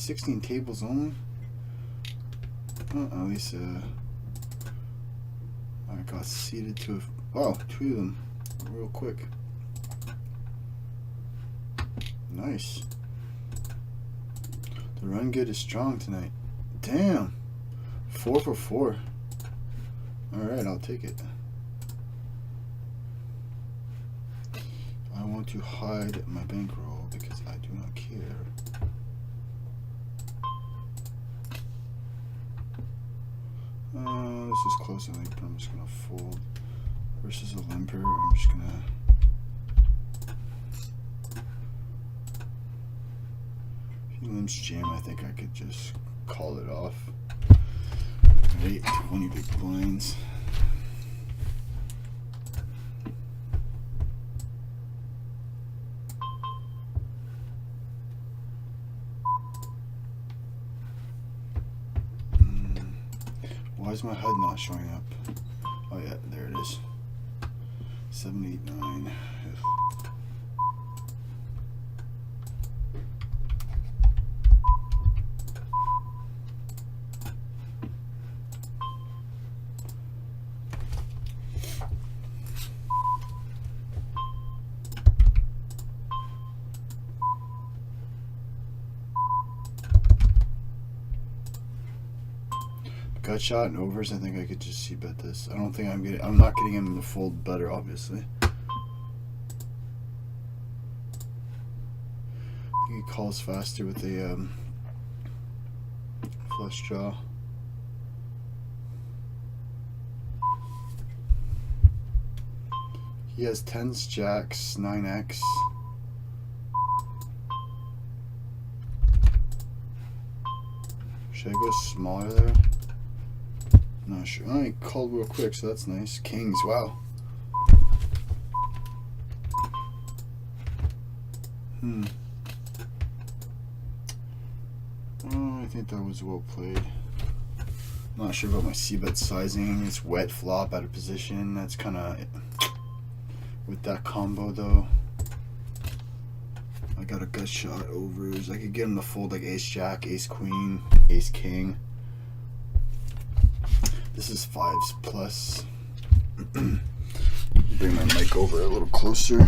16 tables only. Well, at least I got seated to two of them real quick. Nice. The run good is strong tonight. Damn. 4 for 4. Alright, I'll take it. I want to hide my bankroll because I do not care. This is close, I think, but I'm just going to fold. Versus a limper, I'm just going to... If he limps jam, I think I could just call it off. Right, 20 big blinds. Why is my HUD not showing up? Oh yeah, there it is. 789. Gut shot and overs. I think I could just see bet this. I don't think I'm not getting him to fold better, obviously. I think he calls faster with a flush draw. He has 10s, jacks, 9x. Should I go smaller there? Not sure. Oh, he called real quick, so that's nice. Kings, wow. Oh, I think that was well played. Not sure about my c-bet sizing. It's wet flop out of position. That's kind of with that combo though. I got a gut shot overs. I could get him to fold like ace jack, ace queen, ace king. This is 5s plus. Bring my mic over a little closer.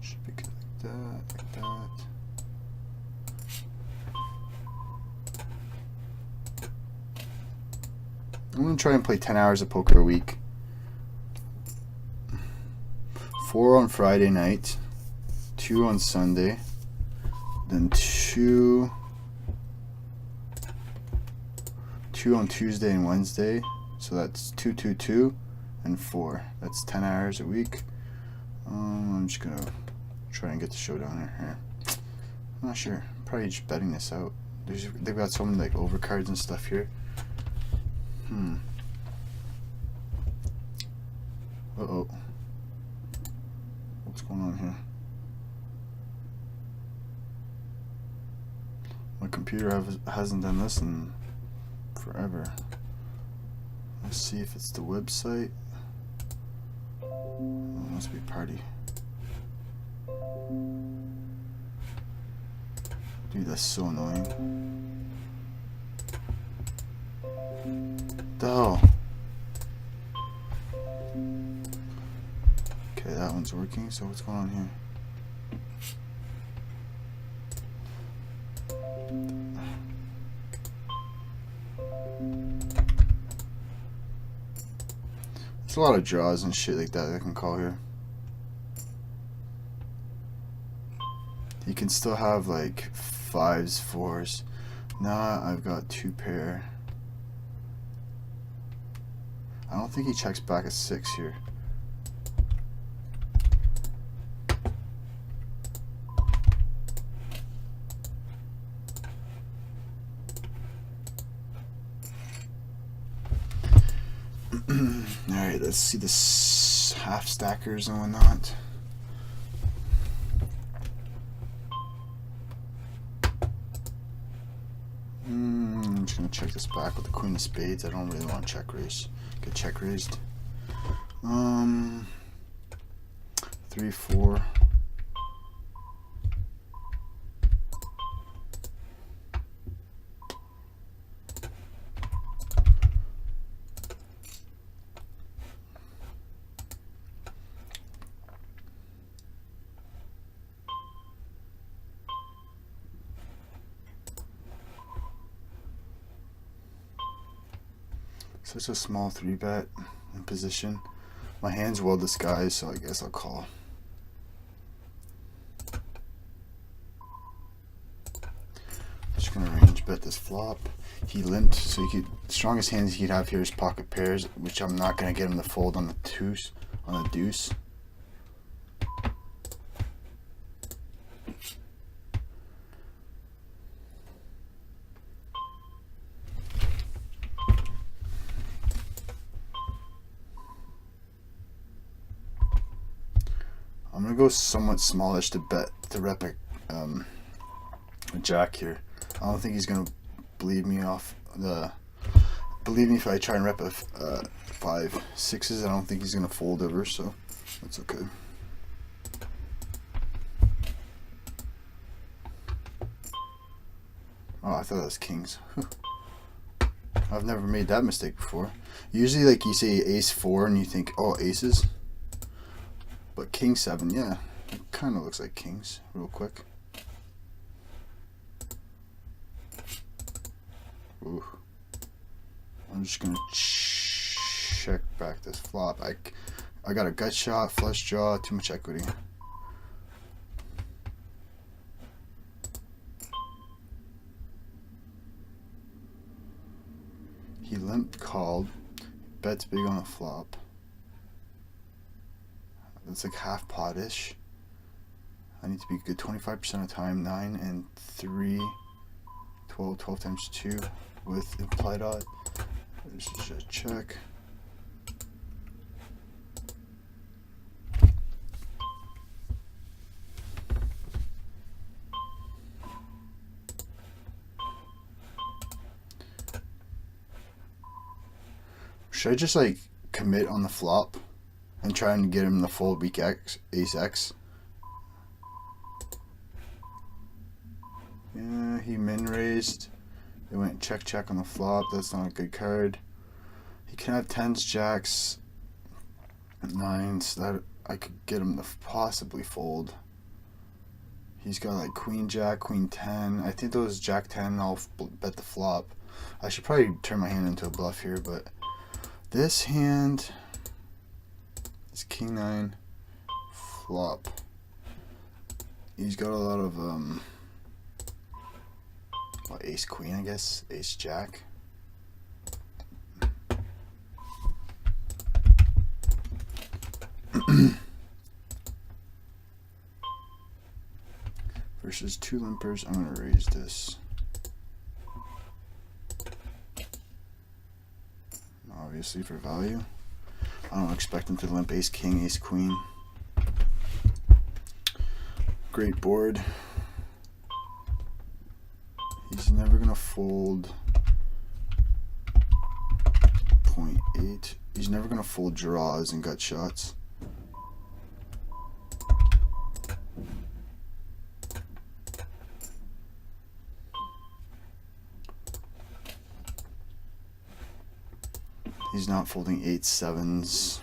Should be good like that, like that. I'm gonna try and play 10 hours of poker a week. 4 on Friday night, 2 on Sunday, then 2 on Tuesday and Wednesday. So that's 2, 2, 2, and 4. That's 10 hours a week. I'm just gonna try and get the showdown here. I'm not sure. Probably just betting this out. They've got so many like overcards and stuff here. Uh-oh. What's going on here? My computer hasn't done this in forever. Let's see if it's the website. Oh, it must be Party. Dude, that's so annoying. The hell? Okay, that one's working, so what's going on here? There's a lot of draws and shit like that I can call here. You can still have like 5s, 4s. Nah, I've got 2 pair. I don't think he checks back a 6 here. Alright, let's see the half stackers and whatnot. I'm just gonna check this back with the queen of spades. I don't really want to check raise. Get check raised. 3, 4. Such a small 3-bet in position. My hand's well disguised, so I guess I'll call. Just gonna range bet this flop. He limped, so he could. The strongest hands he'd have here is pocket pairs, which I'm not gonna get him to fold on the deuce. I'm gonna go somewhat smallish to rep a jack here. I don't think he's gonna believe me if I try and rep a 5 6s. I don't think he's gonna fold over, so that's okay. Oh, I thought that was kings. I've never made that mistake before. Usually, like, you say ace 4 and you think, oh, aces. But king 7, yeah, it kind of looks like kings, real quick. Ooh. I'm just gonna check back this flop. I got a gut shot, flush draw, too much equity. He limp called, bets big on a flop. It's like half pot-ish. I need to be good 25% of the time. 9 and 3, 12 times 2 with implied odd. This is a check. Should I just like commit on the flop and try and get him to fold weak X, ace X? Yeah, he min raised. It went check on the flop. That's not a good card. He can have 10s, jacks, 9s. That I could get him to possibly fold. He's got like queen jack, queen 10. I think those jack 10. I'll bet the flop. I should probably turn my hand into a bluff here, but this hand is king 9 flop. He's got a lot of ace queen, I guess, ace jack. Versus 2 limpers. I'm gonna raise this. Obviously for value. I don't expect him to limp ace king, ace queen. Great board. He's never gonna fold 0.8. He's never gonna fold draws and gut shots. He's not folding 8s, 7s.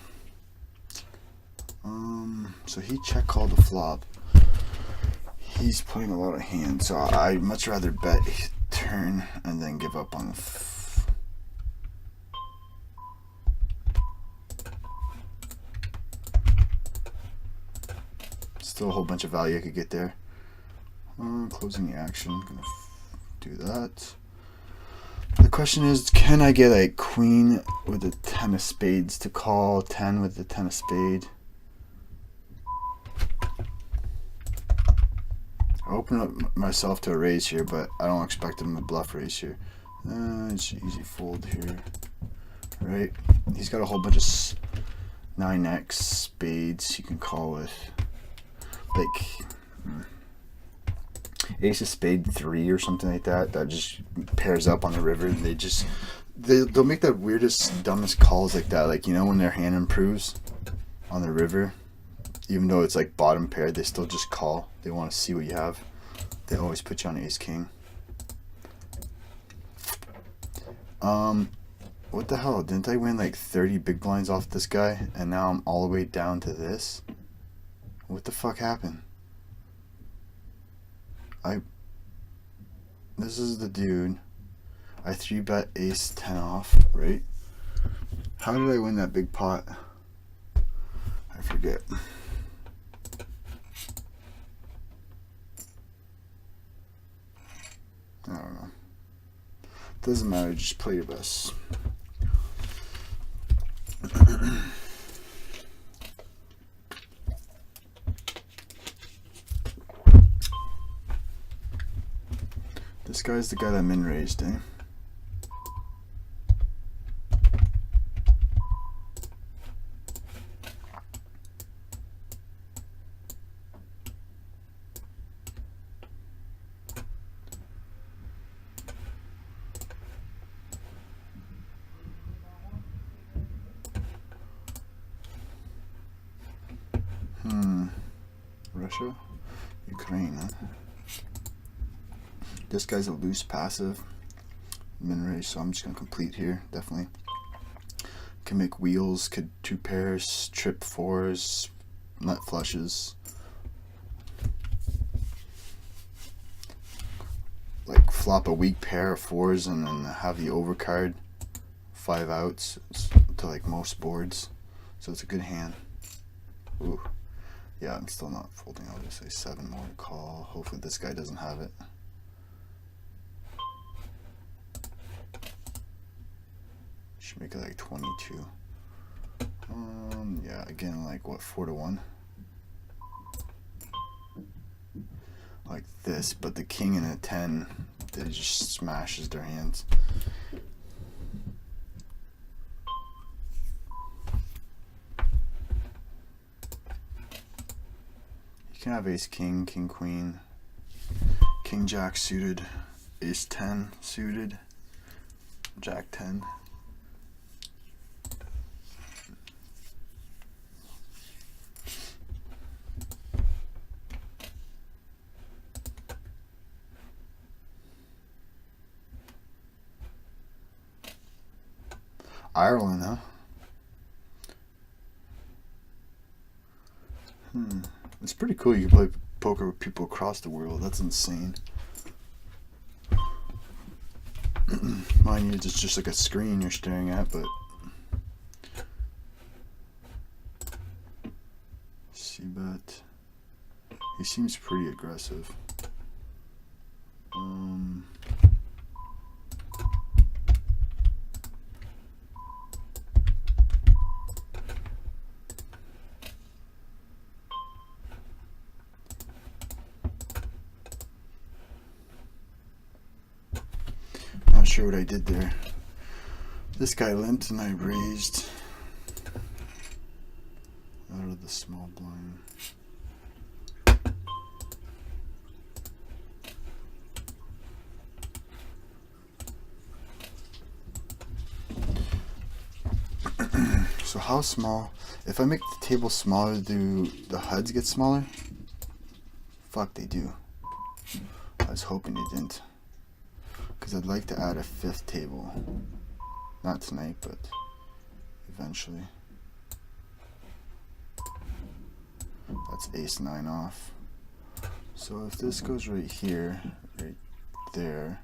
So he check called the flop. He's playing a lot of hands, so I'd much rather bet turn and then give up on the still a whole bunch of value I could get there. Closing the action, gonna do that. The question is, can I get a queen with a 10 of spades to call 10 with the 10 of spade? I open up myself to a raise here, but I don't expect him to bluff raise here. It's an easy fold here. Right? He's got a whole bunch of 9x spades you can call with, like ace of spade 3 or something like that. That just pairs up on the river, and they'll make the weirdest, dumbest calls like that. Like, you know, when their hand improves on the river, even though it's like bottom pair, they still just call. They want to see what you have. They always put you on ace king. What the hell? Didn't I win like 30 big blinds off this guy, and now I'm all the way down to this? What the fuck happened? This is the dude. I 3-bet ace 10 off, right? How did I win that big pot? I forget. I don't know. Doesn't matter, just play your best. This guy's the guy that min raised, eh? Russia? Ukraine, huh? This guy's a loose passive min raise, so I'm just gonna complete here. Definitely can make wheels, could 2 pairs, trip 4s, nut flushes, like flop a weak pair of 4s and then have the overcard 5 outs to like most boards, so it's a good hand. Ooh. Yeah, I'm still not folding. I'll just say 7 more to call. Hopefully this guy doesn't have it. Should make it like 22. Yeah, again, like what, 4 to 1? Like this, but the king and a 10, they just smashes their hands. You can have ace king, king queen, king jack suited, ace 10 suited, jack 10. Ireland, huh? It's pretty cool. You can play poker with people across the world. That's insane. Mind you, it's just like a screen you're staring at, but C-bet. He seems pretty aggressive. Not sure what I did there. This guy limped and I raised out of the small blind. So how small? If I make the table smaller, do the HUDs get smaller? Fuck, they do. I was hoping they didn't. Because I'd like to add a 5th table. Not tonight, but eventually. That's ace 9 off. So if this goes right here, right there,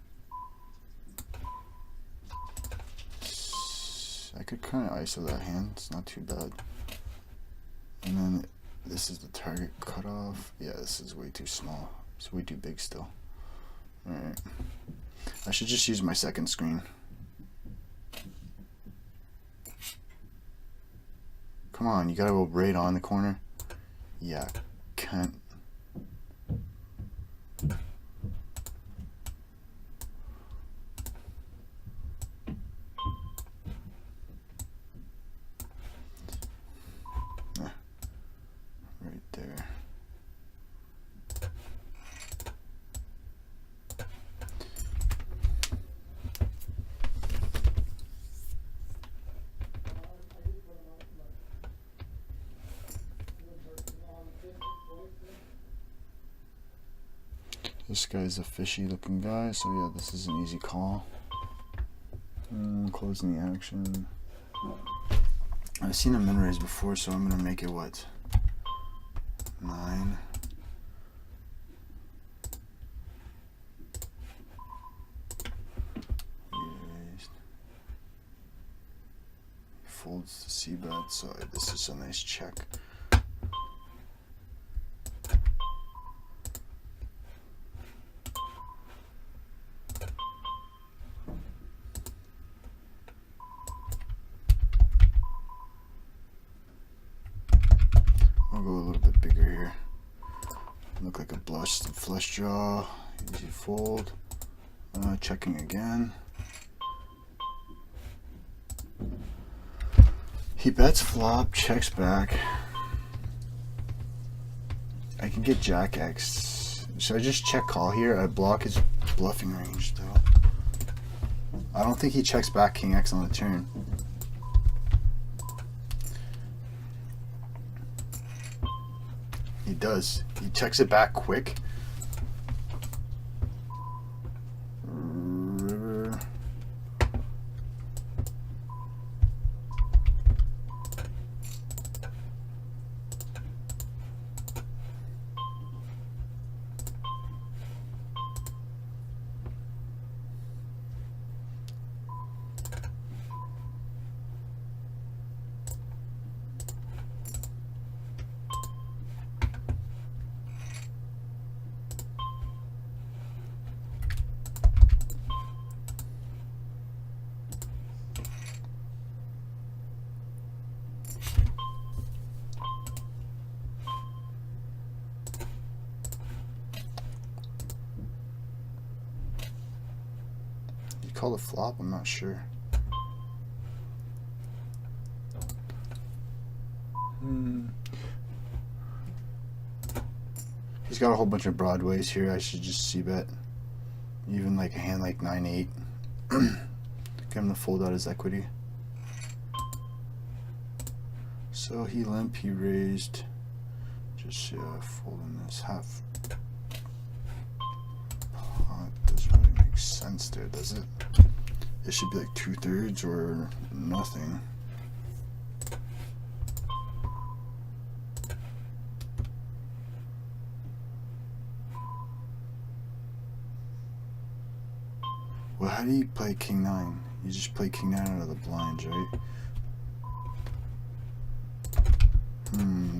I could kind of ISO that hand. It's not too bad. And then this is the target cutoff. Yeah, this is way too small. It's way too big still. Alright. I should just use my second screen. Come on, you gotta go right on the corner. Yeah, can't. This guy's a fishy looking guy, so yeah, this is an easy call. Closing the action. I've seen a min raise before, so I'm gonna make it what? 9. Folds the c-bet, so this is a nice check. I'll go a little bit bigger here. Look like a blush flush draw. Easy fold. Checking again. He bets flop, checks back. I can get Jack X. Should I just check call here? I block his bluffing range though. I don't think he checks back King X on the turn. He does. He checks it back quick. River. Call the flop? I'm not sure. He's got a whole bunch of broadways here. I should just c-bet. Even like a hand like 9-8. Get him to fold out his equity. So he limp, he raised. Just folding this half. Doesn't really make sense there, does it? It should be like 2/3 or nothing. Well, how do you play King 9? You just play King 9 out of the blinds, right?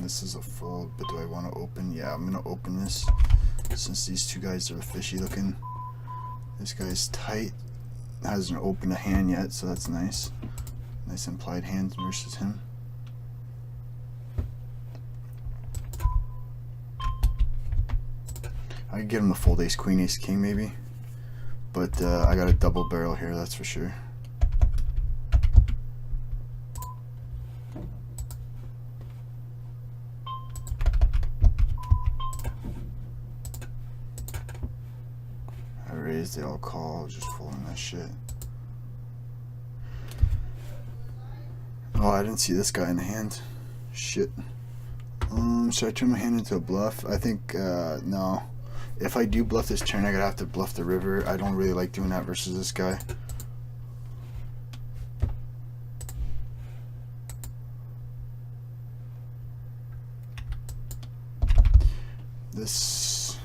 This is a fold, but do I want to open? Yeah, I'm gonna open this since these two guys are fishy looking. This guy's tight, hasn't opened a hand yet, so that's nice. Nice implied hand versus him. I could get him to fold ace queen, ace king maybe, but I got a double barrel here, that's for sure. They all call, just folding that shit. Oh, I didn't see this guy in the hand. Shit. Should I turn my hand into a bluff? I think no. If I do bluff this turn, I gotta have to bluff the river. I don't really like doing that versus this guy. This.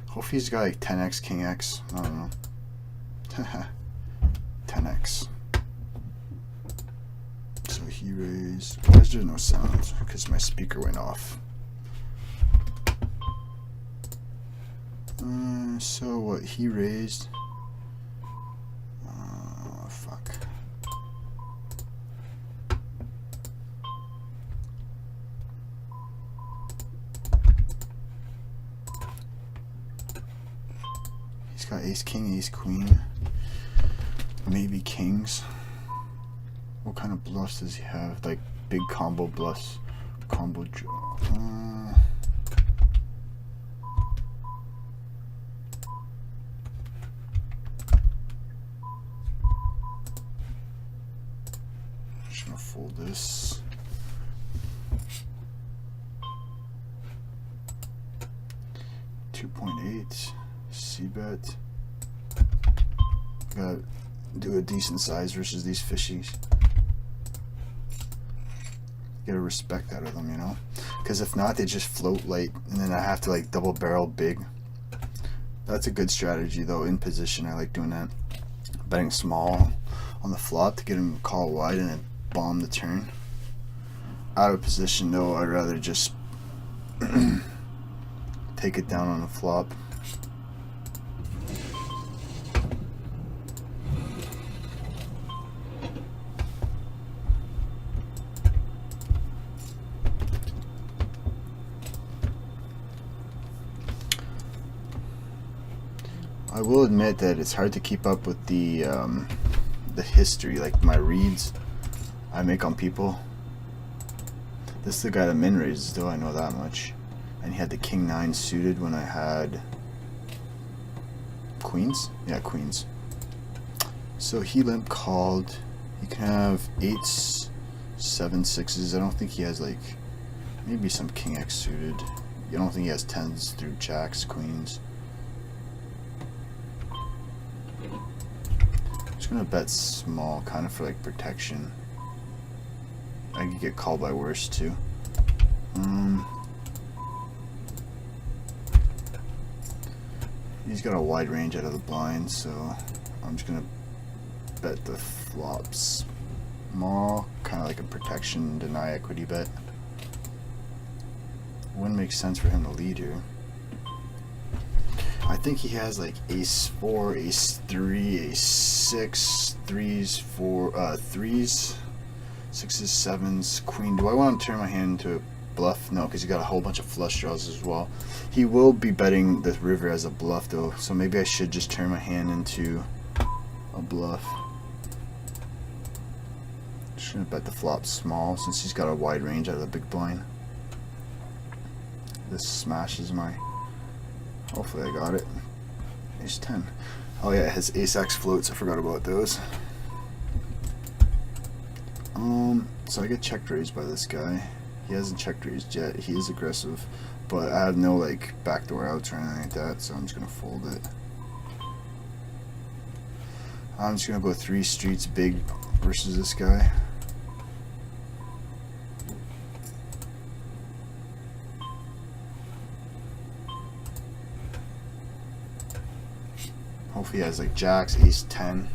Hopefully he's got like 10x, king x. I don't know. 10x. So he raised. Why is there no sound? Because my speaker went off. So what he raised? Fuck. He's got ace king, ace queen, maybe kings. What kind of bluffs does he have? Like big combo bluffs, combo draw. Just gonna fold this. .8. 8. C-bet. Gotta do a decent size versus these fishies. Gotta respect out of them, you know? Because if not, they just float light, and then I have to like double barrel big. That's a good strategy though, in position. I like doing that. Betting small on the flop to get him call wide and then bomb the turn. Out of position though, I'd rather just take it down on the flop. I will admit that it's hard to keep up with the history, like my reads I make on people. This is the guy that min raises though, I know that much. And he had the king 9 suited when I had queens? Yeah, queens. So he limp called. He can have 8s, 7, 6s. I don't think he has like, maybe some king X suited. I don't think he has 10s through jacks, queens. I'm just gonna bet small, kind of for like protection. I could get called by worse too. He's got a wide range out of the blind, so I'm just gonna bet the flops small, kind of like a protection, deny equity bet. Wouldn't make sense for him to lead here. I think he has like ace 4, ace 3, ace 6, 3s, 4, 3s, 6s, 7s, queen. Do I want to turn my hand into a bluff? No, because he got a whole bunch of flush draws as well. He will be betting the river as a bluff though, so maybe I should just turn my hand into a bluff. Just gonna bet the flop small since he's got a wide range out of the big blind. This smashes my. Hopefully I got it. Ace 10. Oh yeah, his ace X floats. I forgot about those. So I get check raised by this guy. He hasn't check raised yet. He is aggressive, but I have no like backdoor outs or anything like that, so I'm just gonna fold it. I'm just gonna go 3 streets big versus this guy. Hopefully he has like jacks, ace 10,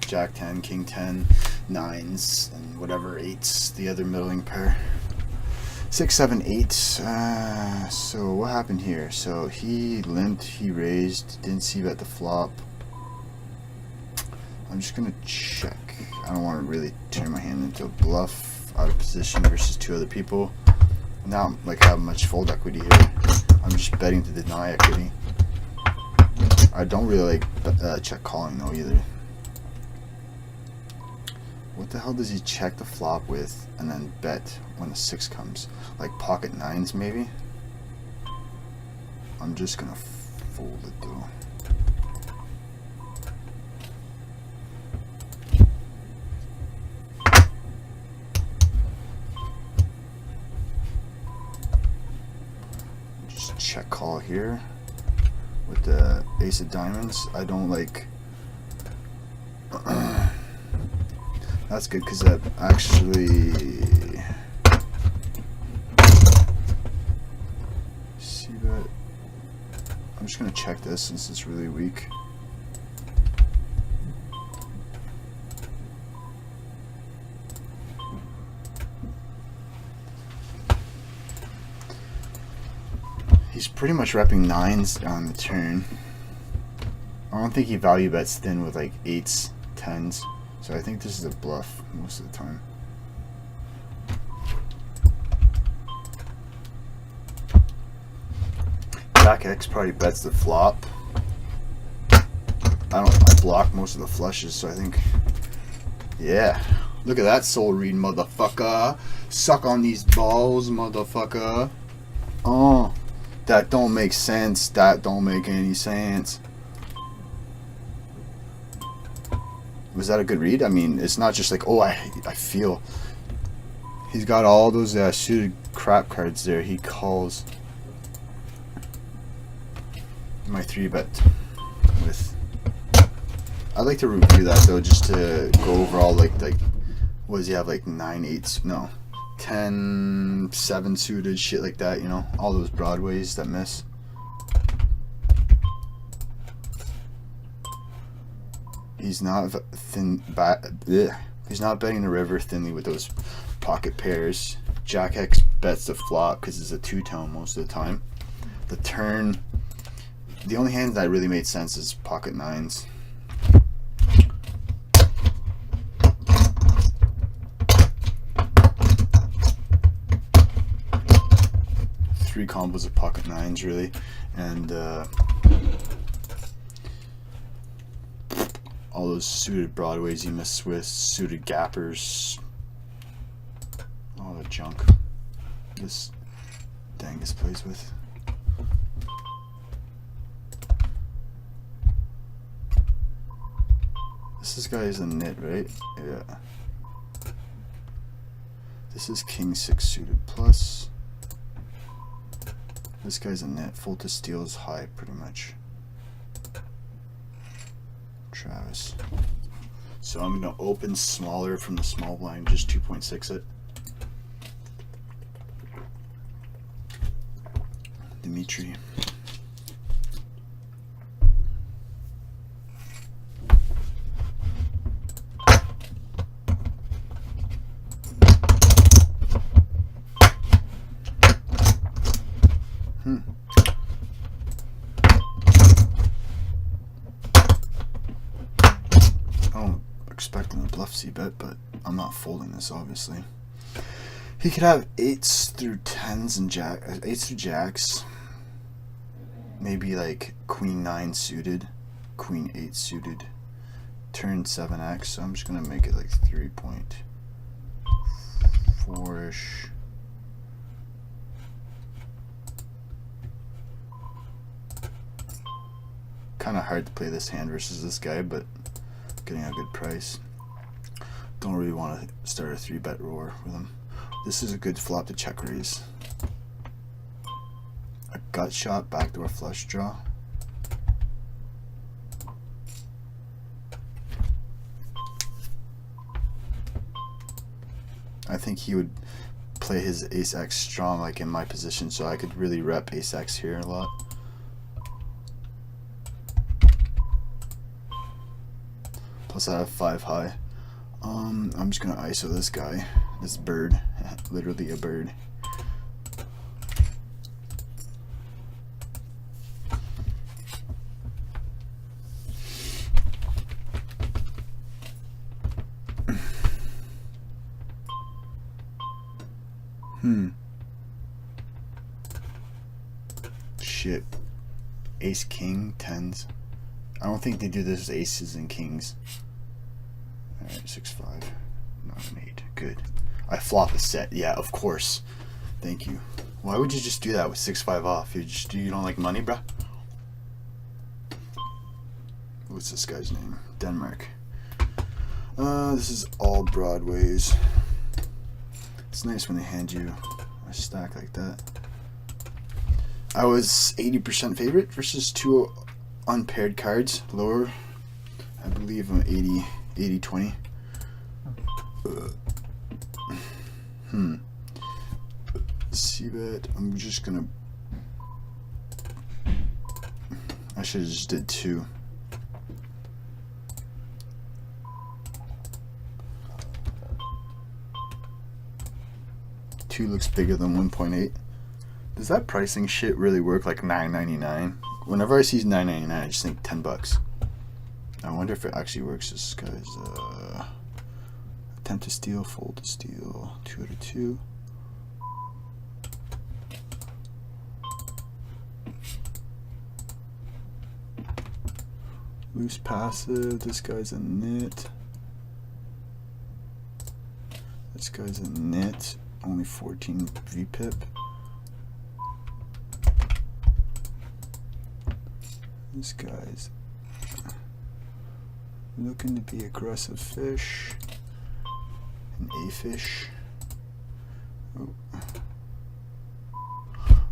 jack 10, king 10, 9s, and whatever 8s, the other middling pair. 6, 7, 8. So what happened here? So he limped, he raised, didn't see bet the flop. I'm just gonna check. I don't want to really turn my hand into a bluff out of position versus 2 other people. Not like have much fold equity here. I'm just betting to deny equity. I don't really like check calling though either. What the hell does he check the flop with and then bet when the 6 comes? Like pocket 9s maybe? I'm just gonna fold it though. Just check call here. With the ace of diamonds, I don't like. That's good because that actually. See that? I'm just gonna check this since it's really weak. He's pretty much repping 9s on the turn. I don't think he value bets thin with like 8s, 10s. So I think this is a bluff most of the time. Jack X probably bets the flop. I block most of the flushes, so I think, yeah. Look at that soul read, motherfucker. Suck on these balls, motherfucker. Oh. That don't make sense. That don't make any sense. Was that a good read? I mean, it's not just like, oh, I feel. He's got all those suited crap cards there. He calls. my 3-bet with. I'd like to review that though, just to go over all like what does he have, like 9 8s, no, 10 7 suited, shit like that, you know, all those broadways that miss. He's not he's not betting the river thinly with those pocket pairs. Jack X bets the flop because it's a 2-tone most of the time. The turn, the only hand that really made sense is pocket 9s. Three combos of pocket 9s really, and all those suited broadways you miss with, suited gappers, all the junk this Dangus plays with. This guy is a nit, right? Yeah. This is King 6 suited plus. This guy's a nit. Full to steal is high, pretty much. Travis. So I'm going to open smaller from the small blind, just 2.6 it. Dimitri. I'm expecting a bluff c-bet, but I'm not folding this, obviously. He could have 8s through 10s and 8s through jacks. Maybe like queen 9 suited, queen 8 suited, turn 7x. So I'm just gonna make it like 3.4ish. Kind of hard to play this hand versus this guy, but getting a good price. Don't really want to start a 3-bet roar with him. This is a good flop to check raise. A gut shot, backdoor flush draw. I think he would play his ace-x strong, like in my position, so I could really rep ace-x here a lot. Plus I have 5 high. I'm just gonna ISO this guy, this bird, literally a bird. Shit. Ace king 10s. I don't think they do this with aces and kings. Alright, 6-5. Not an 8. Good. I flop a set. Yeah, of course. Thank you. Why would you just do that with 6-5 off? You don't like money, bruh? What's this guy's name? Denmark. This is all broadways. It's nice when they hand you a stack like that. I was 80% favorite versus 2 unpaired cards. Lower, I believe I'm 80-20. C-bet. I'm just gonna. I should have just did 2. Looks bigger than 1.8. Does that pricing shit really work? Like $9.99? Whenever I see $9.99, I just think $10. I wonder if it actually works. This guy's attempt to steal, fold to steal, 2 out of 2. Loose passive. This guy's a nit. This guy's a nit. Only 14 VPIP. This guy's looking to be aggressive fish. An A fish.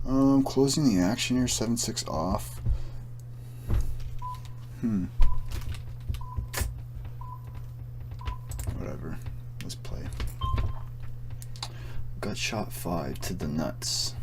Oh. Closing the action here, 7-6 off. Whatever. Let's play. Got shot 5 to the nuts.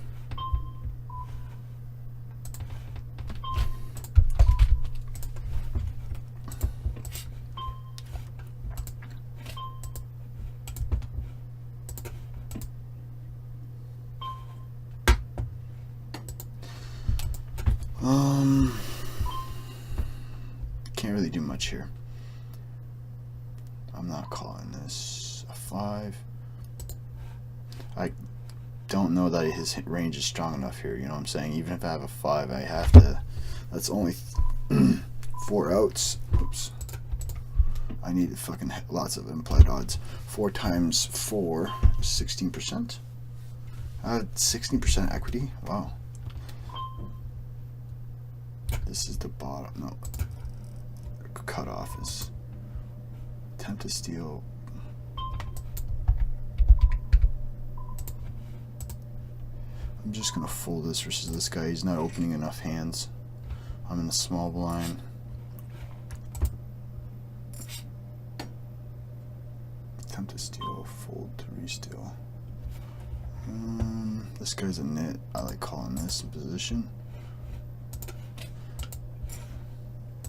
Can't really do much here. I'm not calling this a 5. I don't know that his range is strong enough here, you know what I'm saying? Even if I have a 5, I have to, that's only 4 outs. Oops. I need fucking lots of implied odds. 4 times 4 is 16%. 16% equity? Wow. This is the bottom. No. Cutoff is attempt to steal. I'm just gonna fold this versus this guy. He's not opening enough hands. I'm in the small blind. Attempt to steal, fold to re-steal. This guy's a nit. I like calling this in position.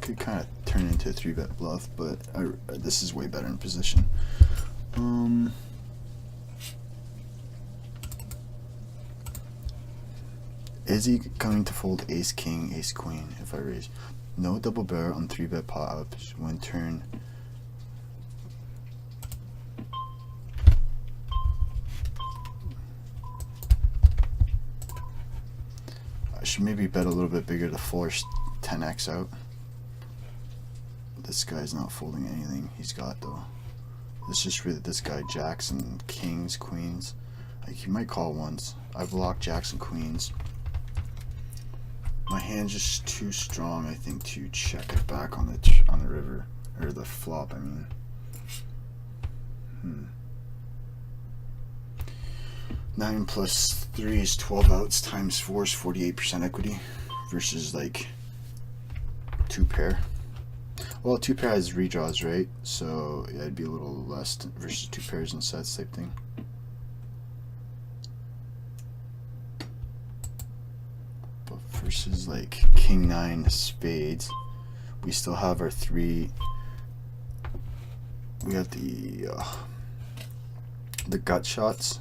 Could kind of turn into a 3-bet bluff, but this is way better in position. Is he going to fold ace king, ace queen if I raise? No double barrel on 3-bet pot ups when turn. I should maybe bet a little bit bigger to force 10x out. This guy's not folding anything he's got though. It's just really this guy, jacks and kings, queens. Like he might call once. I block jacks and queens. My hand's just too strong, I think, to check it back on the river or the flop. I mean, 9 plus 3 is 12 outs times 4 is 48% equity versus like 2 pair. Well, 2 pair has redraws, right? So yeah, it'd be a little less versus 2 pairs and sets type thing. But versus like king 9 spades, we still have our 3. We have the gut shots,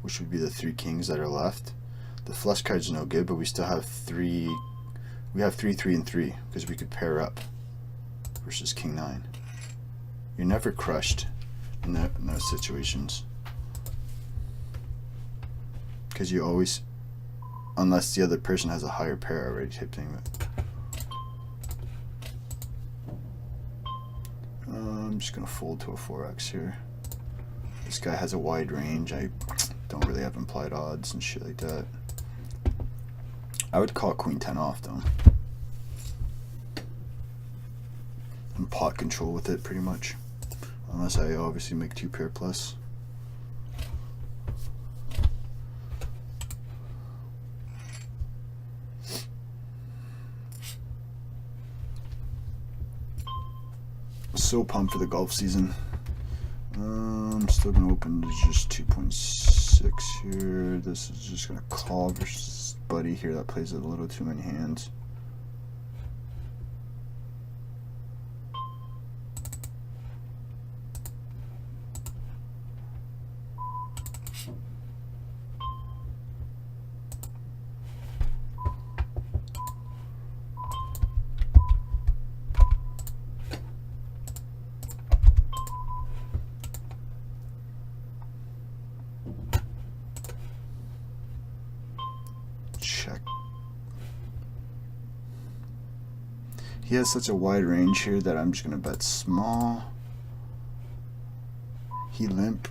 which would be the 3 kings that are left. The flush card's no good, but we still have 3. We have 3, 3, and 3 because we could pair up. Versus king 9. You're never crushed in those situations because you always, unless the other person has a higher pair already type thing. I'm just gonna fold to a 4x here. This guy has a wide range. I don't really have implied odds and shit like that. I would call queen 10 off though. Pot control with it pretty much, unless I obviously make 2 pair plus. So pumped for the golf season. I'm still gonna open to just 2.6 here. This is just gonna call versus buddy here that plays a little too many hands. Check. He has such a wide range here that I'm just gonna bet small. He limp.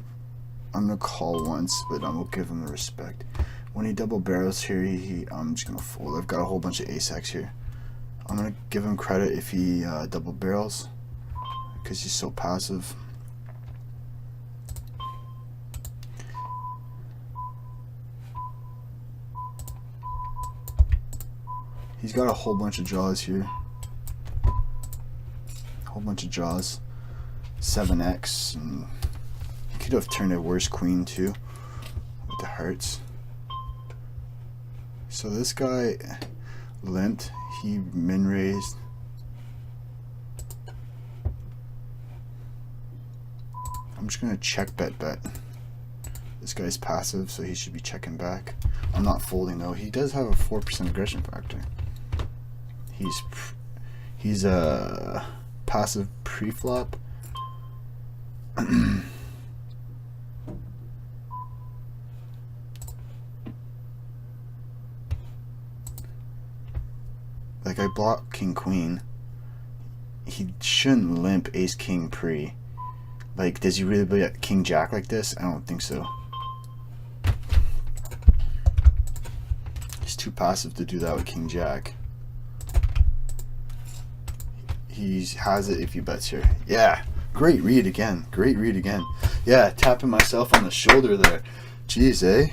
I'm gonna call once, but I'm gonna give him the respect. When he double barrels here, I'm just gonna fold. I've got a whole bunch of ace-x here. I'm gonna give him credit if he double barrels because he's so passive. He's got a whole bunch of draws here. whole bunch of draws. 7x, and he could have turned a worse queen too with the hearts. So this guy limped, he min raised. I'm just gonna check bet. This guy's passive, so he should be checking back. I'm not folding though. He does have a 4% aggression factor. He's a passive pre-flop. Like, I block king queen. He shouldn't limp ace king pre. Like, does he really play king jack like this? I don't think so. He's too passive to do that with king jack. He has it if he bets here. Yeah, great read again. Great read again. Yeah, tapping myself on the shoulder there. Jeez, eh?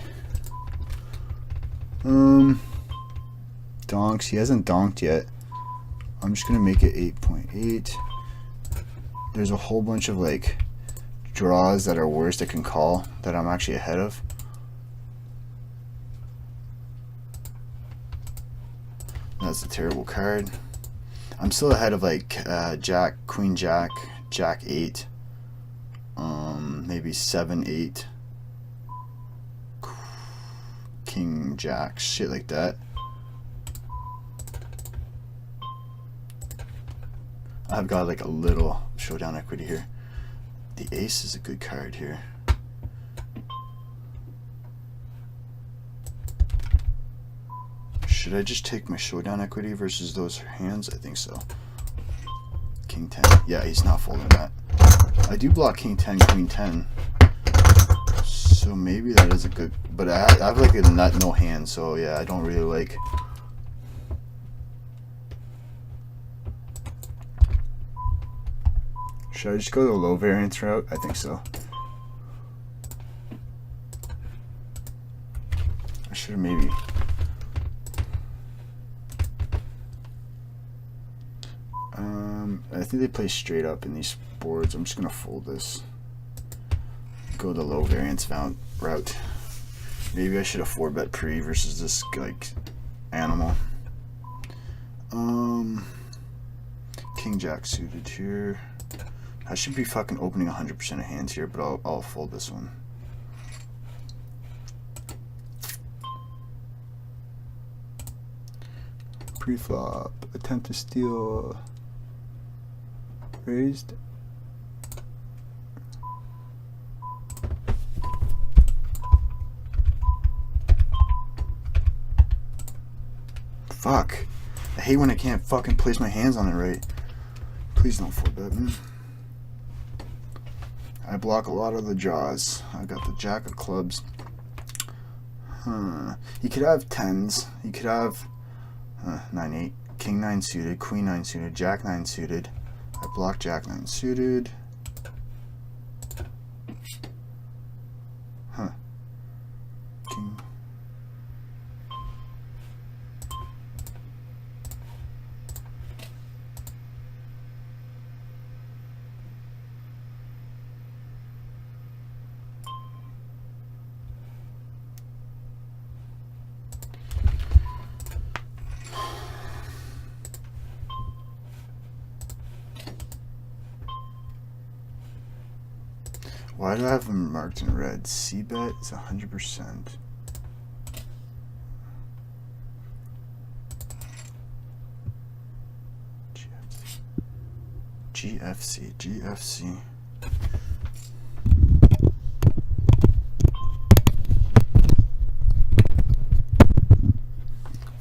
Donks. He hasn't donked yet. I'm just gonna make it 8.8. There's a whole bunch of like draws that are worse that can call that I'm actually ahead of. That's a terrible card. I'm still ahead of like jack, queen jack, jack 8, maybe 7 8, king jack, shit like that. I've got like a little showdown equity here. The ace is a good card here. Should I just take my showdown equity versus those hands? I think so. King 10. Yeah, he's not folding that. I do block king 10, queen 10. So maybe that is a good... But I have like a nut, no hand. So yeah, I don't really like... Should I just go the low variance route? I think so. I should have maybe... I think they play straight up in these boards. I'm just gonna fold this. Go the low variance route. Maybe I should have 4-bet pre versus this like animal. King jack suited here. I should be fucking opening 100% of hands here, but I'll fold this one. Pre-flop, attempt to steal, raised. Fuck. I hate when I can't fucking place my hands on it right. Please don't 4-bet me. I block a lot of the draws. I got the jack of clubs. He could have 10s. He could have 9-8, king 9 suited, queen 9 suited, jack 9 suited. I block jack 9 suited. King. Why do I have them marked in red? C-bet is 100%. GFC.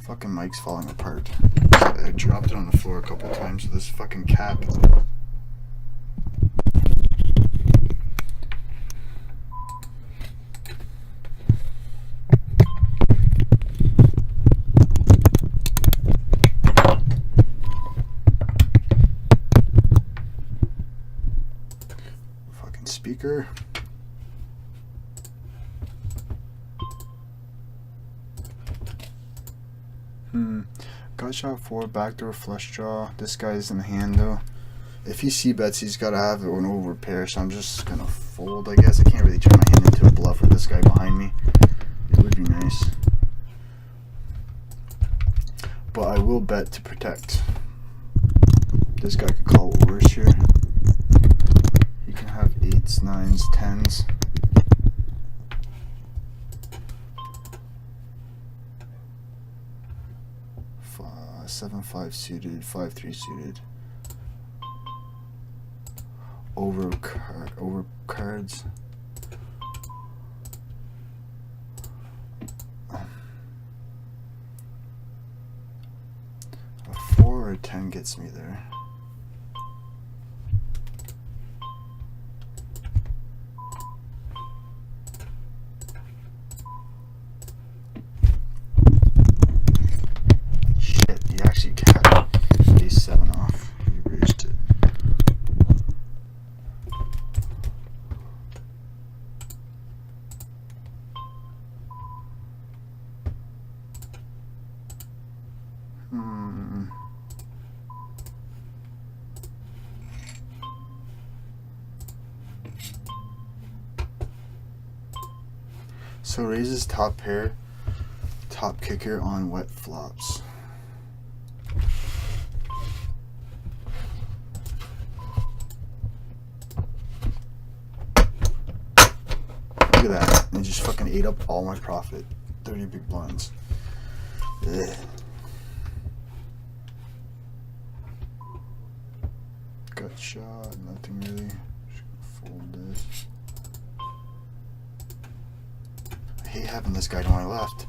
Fucking mic's falling apart. I dropped it on the floor a couple times with this fucking cap. Speaker. Gut shot 4, backdoor flush draw. This guy's in the hand though. If he c-bets, he's got to have an over pair, so I'm just going to fold, I guess. I can't really turn my hand into a bluff with this guy behind me. It would be nice. But I will bet to protect. This guy could call overs here. He can have 8s, 9s, 10s. 7-5 suited, 5-3 suited. Over cards. A 4 or a 10 gets me there. Actually got ace 7 off. He raised it. So raises top pair, top kicker on wet flops. Look at that. It just fucking ate up all my profit. 30 big blinds. Ugh. Gut shot, nothing really. Just gonna fold this. I hate having this guy to my left.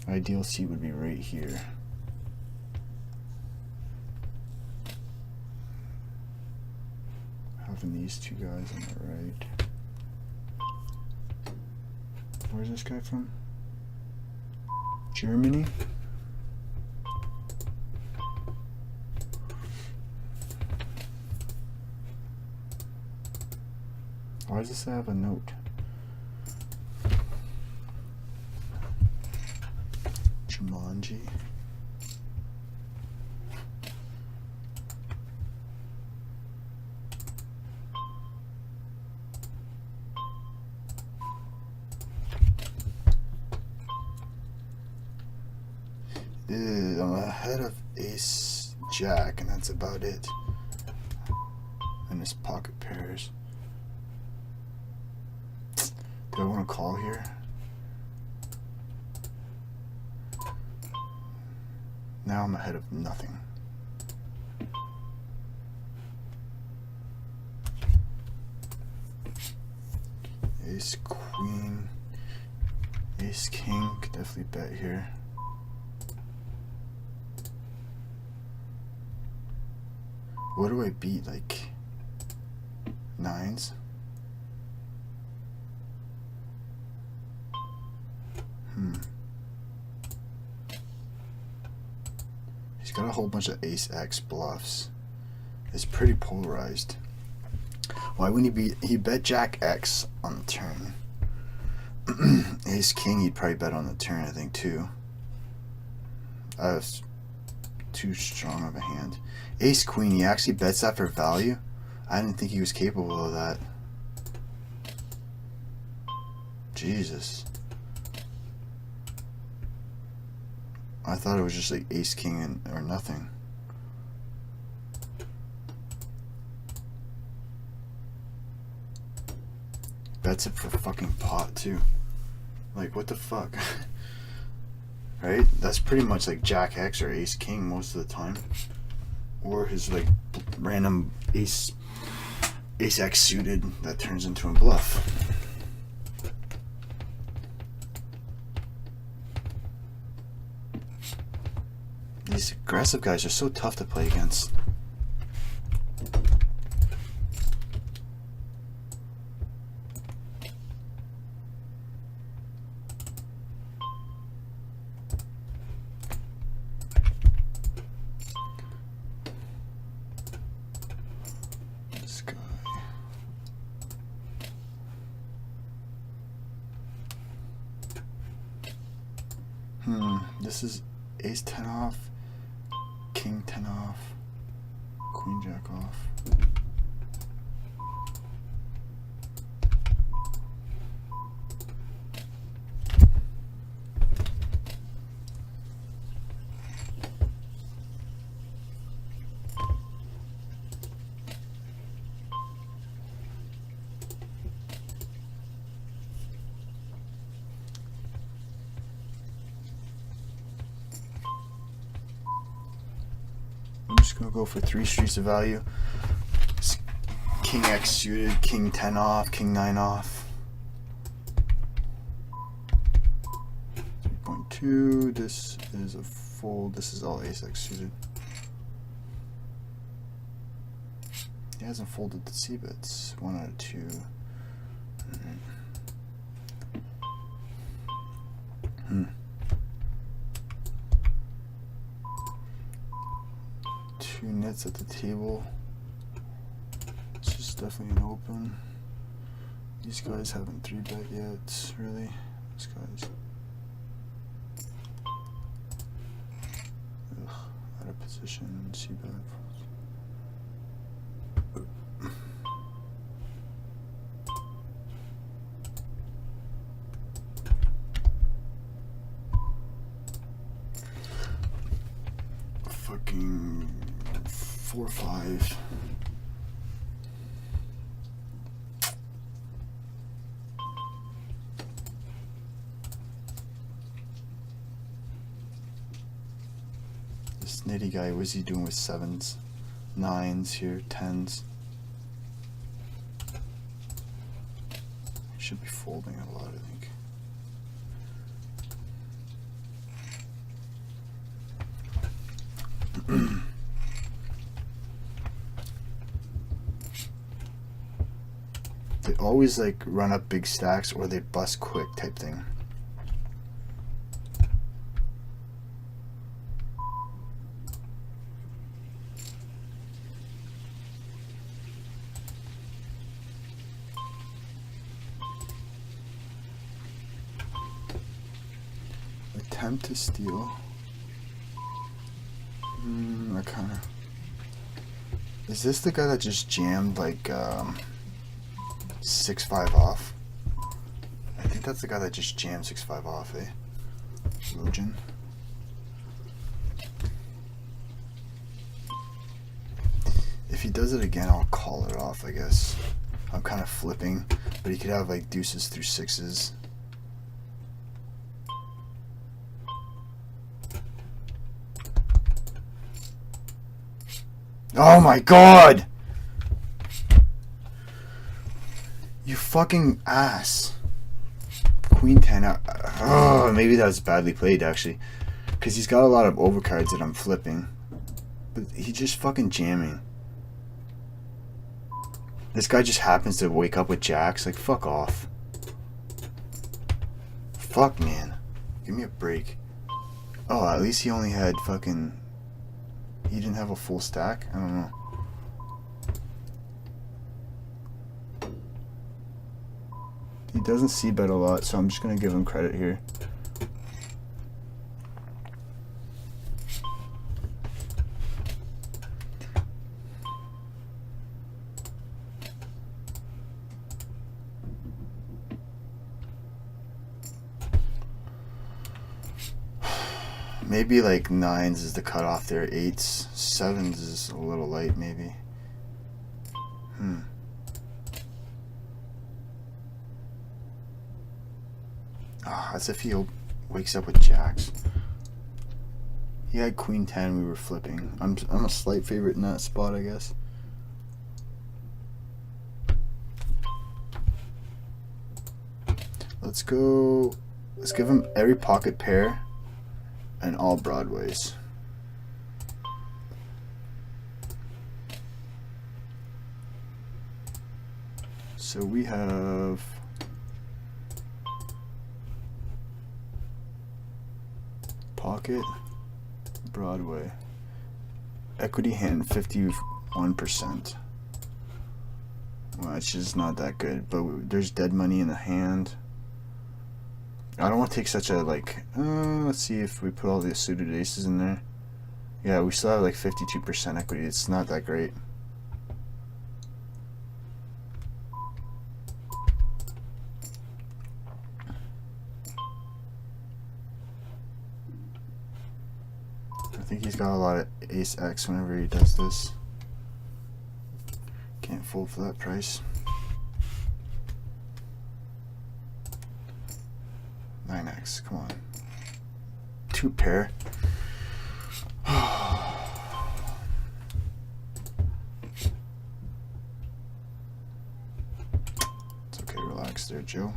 Ideal seat would be right here. Having these two guys on the right. Where's this guy from? Germany? Why does this have a note? Jumanji. I'm ahead of ace jack, and that's about it. And his pocket pairs. Do I want to call here? Now I'm ahead of nothing. Ace queen, ace king, could definitely bet here. What do I beat? Like 9s? He's got a whole bunch of ace X bluffs. It's pretty polarized. Why wouldn't he bet jack X on the turn? Ace king he'd probably bet on the turn, I think, too. That's too strong of a hand. Ace queen, he actually bets that for value. I didn't think he was capable of that. Jesus. I thought it was just like ace king and or nothing. Bets it for fucking pot too. Like, what the fuck? Right? That's pretty much like jack X or ace king most of the time. Or his like random ace X suited that turns into a bluff. These aggressive guys are so tough to play against. This guy. This is ace 10 off. 10 off, queen jack off. I'm just gonna go for 3 streets of value. King X suited, King 10 off, King 9 off. 3.2. This is a fold. This is all Ace X suited. He hasn't folded the C bets. 1 out of 2. Two nets at the table. It's just definitely an open. These guys haven't 3-bet yet, really. These guys. Ugh, out of position, C-bet. Fucking 4-5. This nitty guy, what is he doing with 7s, 9s here, 10s? Should be folding a lot, I think. They always like run up big stacks or they bust quick type thing. Attempt to steal. I kind of. Is this the guy that just jammed like 6-5 off? I think that's the guy that just jammed 6-5 off, eh? Login. If he does it again, I'll call it off, I guess. I'm kind of flipping, but he could have like deuces through 6s. Oh my god! You fucking ass. Queen 10. Oh, maybe that was badly played actually. Because he's got a lot of overcards that I'm flipping. But he's just fucking jamming. This guy just happens to wake up with jacks. Like, fuck off. Fuck, man. Give me a break. Oh, at least he only had fucking... He didn't have a full stack? I don't know. He doesn't c-bet a lot, so I'm just going to give him credit here. Maybe like 9s is the cutoff there, 8s, 7s is a little light maybe. As if he wakes up with jacks. He had Queen 10, we were flipping. I'm a slight favorite in that spot, I guess. Let's give him every pocket pair and all broadways. So we have pocket, Broadway, equity hand 51%. Well, it's just not that good, but there's dead money in the hand. I don't want to take such a like, let's see if we put all the suited aces in there. Yeah, we still have like 52% equity. It's not that great. I think he's got a lot of ace X whenever he does this. Can't fold for that price. 9X, come on. 2 pair. It's okay, relax there, Joe.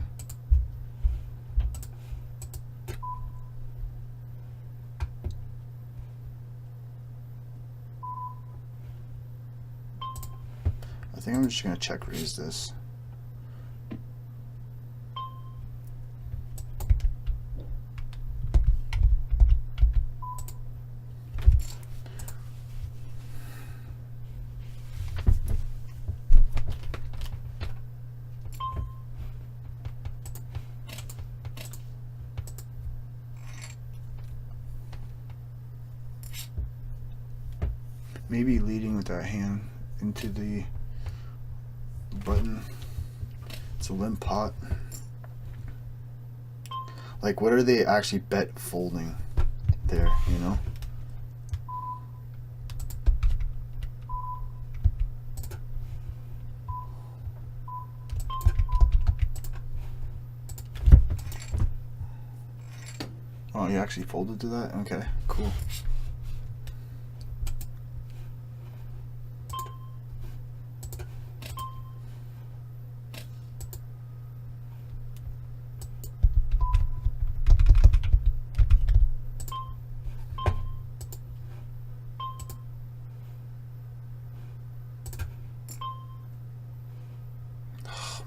I think I'm just gonna check raise this. Maybe leading with that hand into the button. It's a limp pot. Like, what are they actually bet folding there, you know? Oh, you actually folded to that? Okay, cool.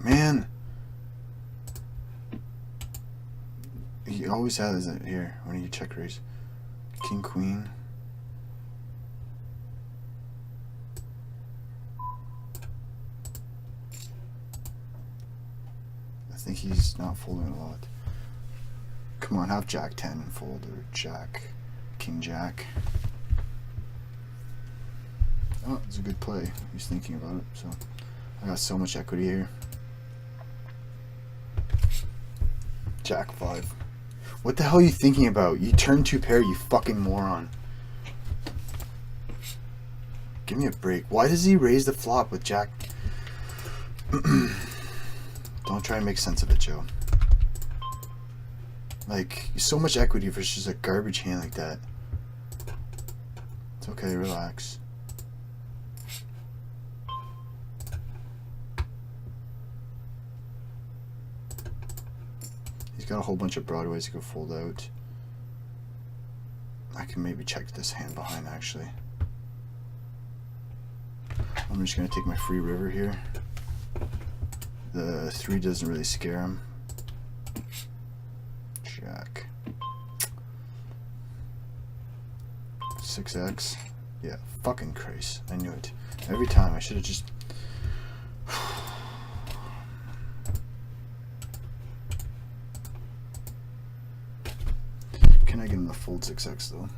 Man, he always has it here when you check raise. King, queen. I think he's not folding a lot. Come on, have Jack 10 and fold, or Jack, King Jack. Oh, it's a good play. He's thinking about it, so I got so much equity here. Jack 5. What the hell are you thinking about? You turn 2 pair, you fucking moron. Give me a break. Why does he raise the flop with Jack? Don't try to make sense of it, Joe. Like, so much equity versus just a garbage hand like that. It's okay, relax. He's got a whole bunch of broadways he could fold out. I can maybe check this hand behind, actually. I'm just going to take my free river here. The 3 doesn't really scare him. Jack. 6X. Yeah, fucking Christ. I knew it. Every time. I should have just... Can I get him to fold 6X though?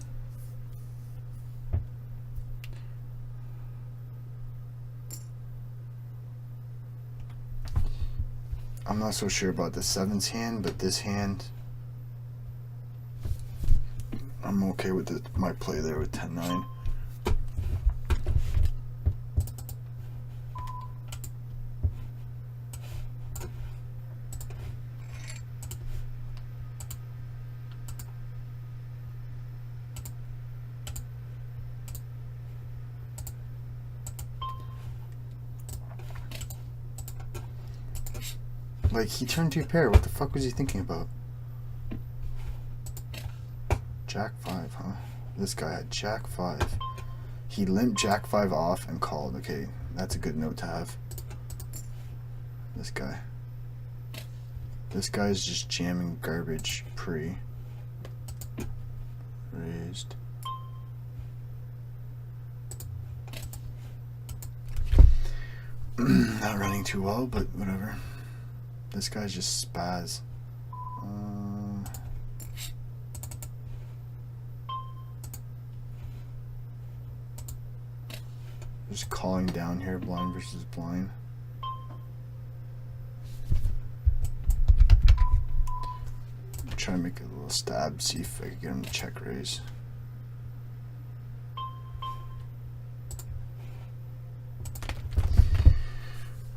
I'm not so sure about the 7s hand, but this hand, I'm okay with my play there with 10-9. Like, he turned 2 pair. What the fuck was he thinking about? Jack 5, huh? This guy had Jack 5. He limped Jack 5 off and called. Okay, that's a good note to have. This guy. This guy's just jamming garbage pre. Raised. Not running too well, but whatever. This guy's just spaz. Just calling down here, blind versus blind. Try to make a little stab, see if I can get him to check raise.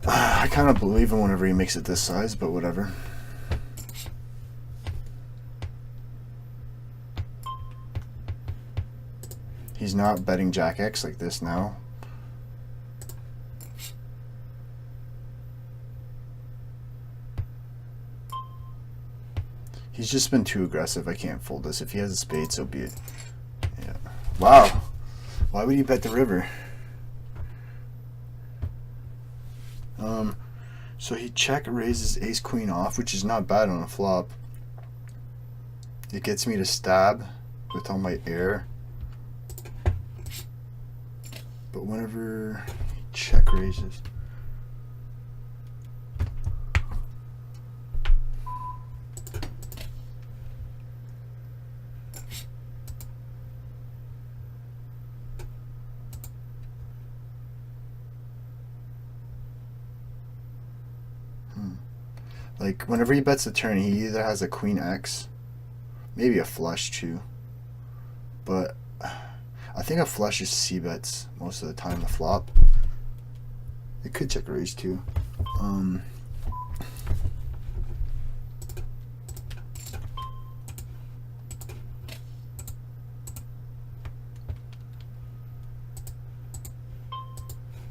I kind of believe him whenever he makes it this size, but whatever. He's not betting Jack X like this now. He's just been too aggressive. I can't fold this. If he has a spade, so be it. Yeah. Wow. Why would you bet the river? So he check raises ace queen off, which is not bad on a flop. It gets me to stab with all my air. But whenever he check raises, like whenever he bets a turn, he either has a queen X, maybe a flush too, but I think a flush is C bets most of the time. The flop, it could check raise too.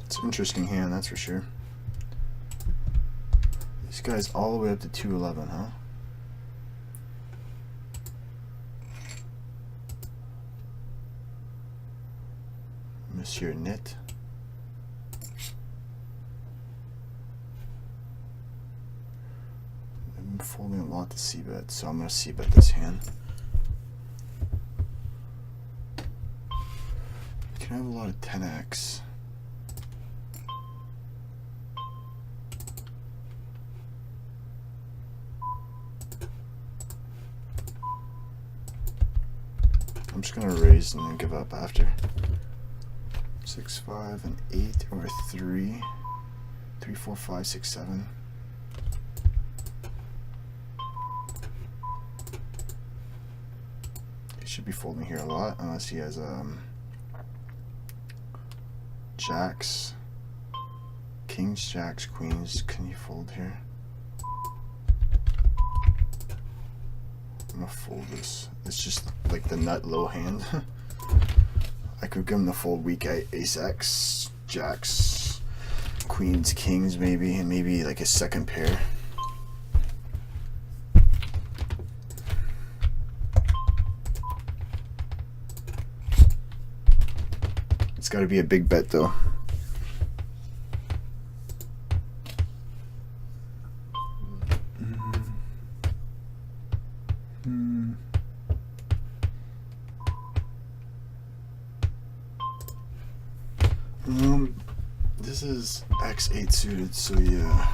It's an interesting hand, that's for sure. This guy's all the way up to 211, huh? Monsieur Net. I'm folding a lot to c-bet, so I'm going to c-bet this hand. Can I have a lot of 10x? I'm just going to raise and then give up after. 6, 5, and 8, or 3, 4, 5, 6, 7. He should be folding here a lot, unless he has jacks, kings, jacks, queens. Can he fold here? I'm gonna fold this. It's just like the nut low hand. I could give him the fold weak ace X, jacks, queens, kings maybe, and maybe like a second pair. It's got to be a big bet though. This is X8 suited, so yeah.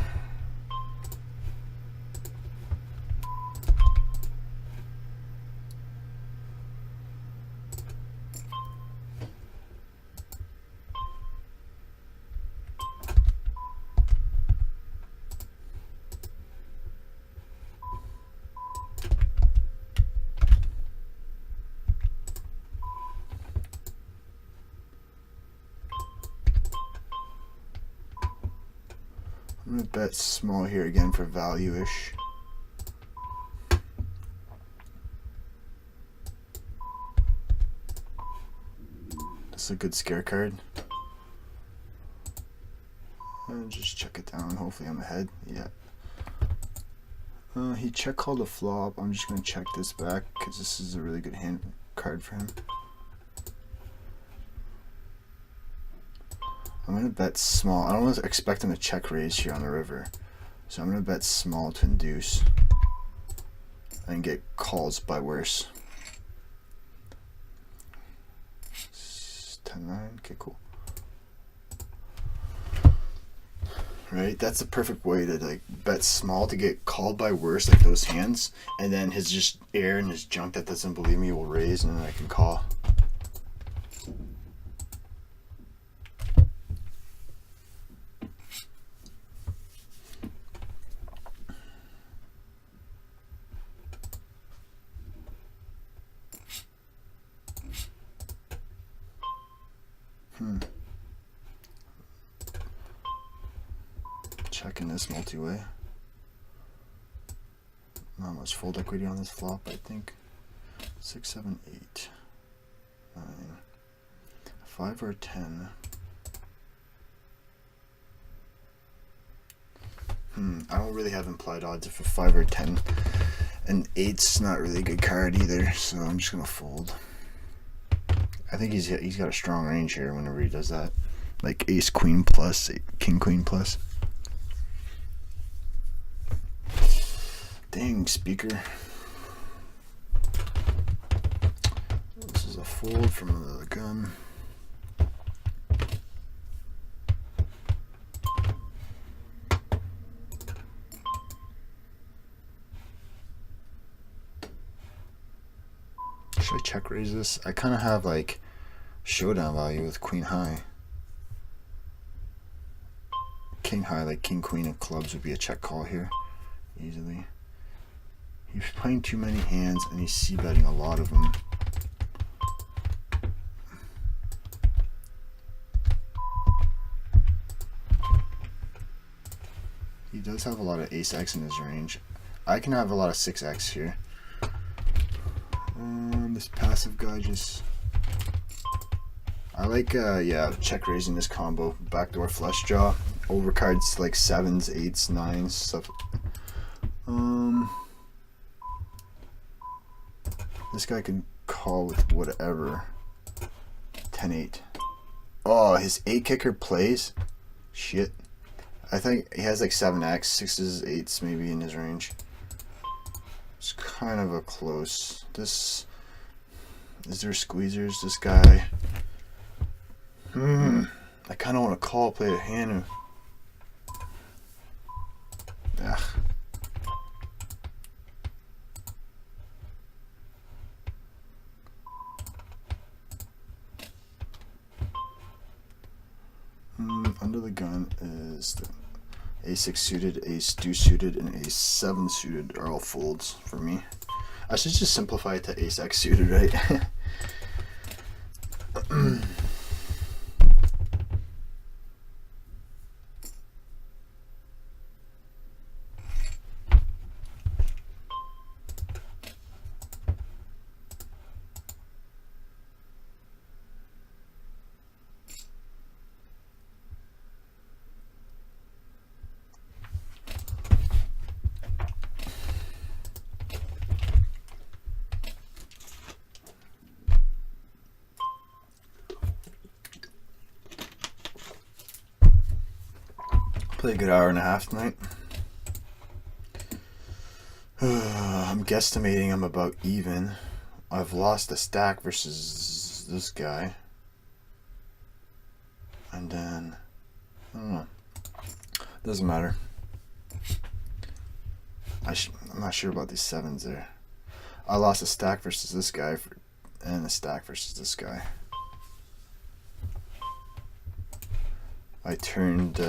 I'm going to bet small here again for value-ish. That's a good scare card. And just check it down. Hopefully I'm ahead. Yeah. He check called a flop. I'm just going to check this back because this is a really good hand card for him. I'm going to bet small. I don't expect him to check raise here on the river. So I'm going to bet small to induce and get calls by worse. 10-9. Okay, cool. Right? That's the perfect way to like bet small to get called by worse, like those hands. And then his just air and his junk that doesn't believe me will raise and then I can call. checking this multi-way. Not much fold equity on this flop, I think. 6, 7, 8, 9, 5 or 10. I don't really have implied odds for 5 or 10. And 8's not really a good card either, so I'm just gonna fold. I think he's got a strong range here whenever he does that. Like ace queen plus, king queen plus. Dang, speaker. This is a fold from the gun. Should I check raise this? I kind of have like showdown value with queen high. King high, like king queen of clubs would be a check call here easily. He's playing too many hands and he's c-betting a lot of them. He does have a lot of ace x in his range. I can have a lot of 6x here. This passive guy just, I like yeah, check raising this combo. Backdoor flush draw, overcards like 7s, 8s, 9s, stuff. This guy can call with whatever. 10-8. Oh, his 8 kicker plays. Shit. I think he has like 7x, 6s, 8s maybe in his range. It's kind of a close. This, is there squeezers? This guy. I kind of want to call, play a hand. Ugh. Under the gun is the a6 suited, ace deuce suited, and ace 7 suited are all folds for me. I should just simplify it to ace x suited, right? Play a good hour and a half tonight. I'm guesstimating I'm about even. I've lost a stack versus this guy. And then, I don't know. Doesn't matter. I'm not sure about these 7s there. I lost a stack versus this guy and a stack versus this guy. I turned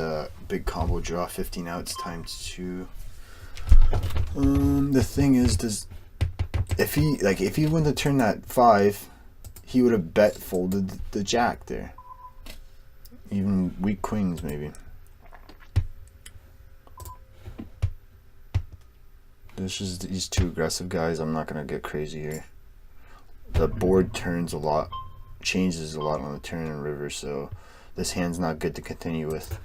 big combo draw 15 outs times 2. The thing is, if he wouldn't have turned that 5, he would have bet folded the jack there. Even weak queens maybe. This is these two aggressive guys. I'm not gonna get crazy here. The board turns a lot, changes a lot on the turn and river, so this hand's not good to continue with.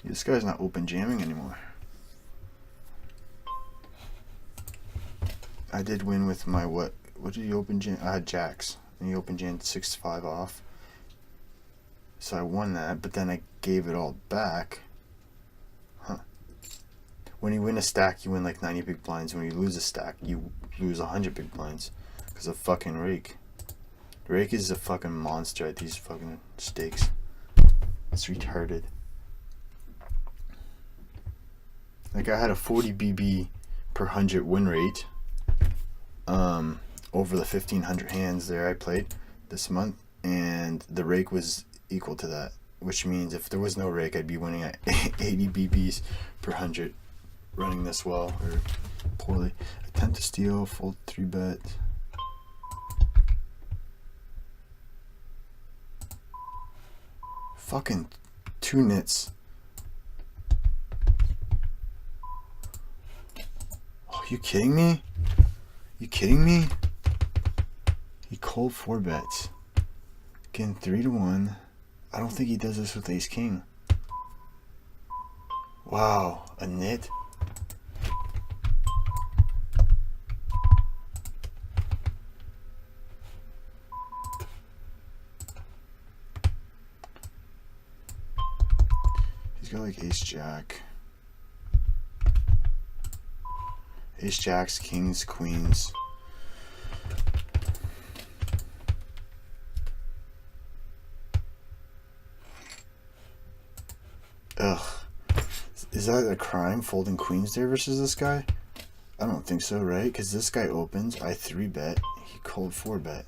This guy's not open jamming anymore. I did win with my what did he open jam? I had jacks. And he open jammed 6-5 off. So I won that, but then I gave it all back. Huh. When you win a stack, you win like 90 big blinds. When you lose a stack, you lose 100 big blinds. Because of fucking Rake. Rake is a fucking monster at these fucking stakes. It's retarded. Like I had a 40 BB per 100 win rate. Over the 1,500 hands there I played this month, and the rake was equal to that. which means if there was no rake, I'd be winning at 80 BBs per 100 running this well or poorly. Attempt to steal, fold 3-bet. Fucking 2 nits. Oh, you kidding me? You kidding me? He called 4 bets. Getting 3-1. I don't think he does this with ace king. Wow, a nit. He's got like ace jack. Ace jacks, kings, queens. Ugh. Is that a crime, folding queens there versus this guy? I don't think so, right? Because this guy opens, I 3-bet, he cold 4-bet.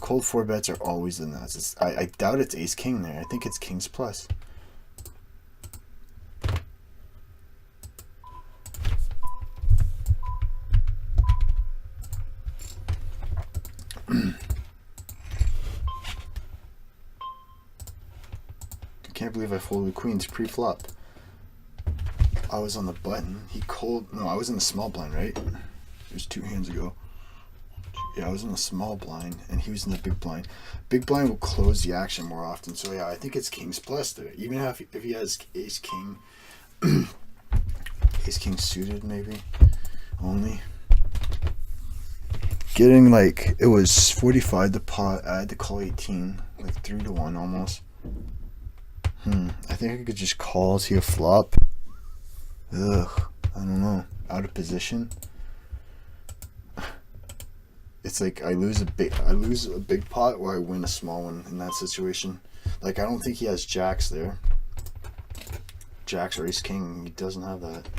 Cold 4-bets are always the nuts. I doubt it's ace king there. I think it's kings plus. I can't believe I folded queens pre-flop. I was on the button. He called. No, I was in the small blind, right? It was 2 hands ago. Yeah, I was in the small blind, and he was in the big blind. Big blind will close the action more often. So yeah, I think it's kings plus there. Even if he has ace king, ace king suited maybe only. Getting like it was 45 the pot. I had to call 18, like 3-1 almost. I think I could just call, see a flop. Ugh, I don't know. Out of position. It's like I lose a big pot or I win a small one in that situation. Like I don't think he has jacks there. Jacks or ace king. He doesn't have that.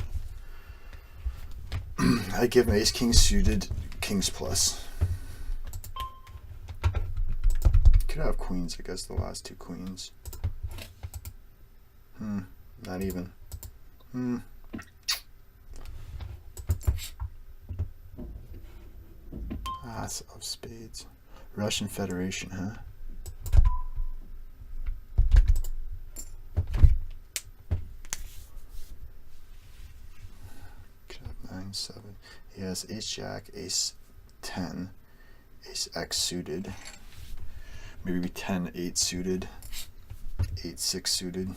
I give him ace king suited, kings plus. Could have queens, I guess, the last 2 queens. Not even. Ace of spades. Russian Federation, huh? Could have 9-7. He has ace jack, ace 10, ace x suited. Maybe 10-8 suited, 8-6 suited.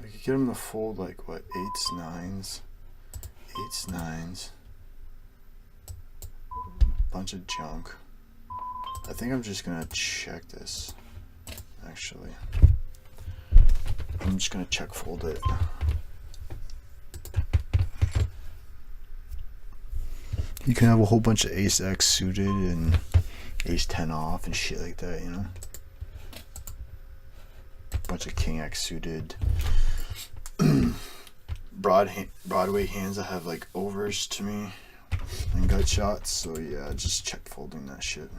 We could get him to fold like what, 8s, 9s, 8s, 9s, bunch of junk. I think I'm just gonna check this. Actually, I'm just gonna check fold it. You can have a whole bunch of ace x suited and ace 10 off and shit like that, you know. Bunch of king x suited. Broadway hands that have like overs to me and gut shots. So yeah, just check folding that shit.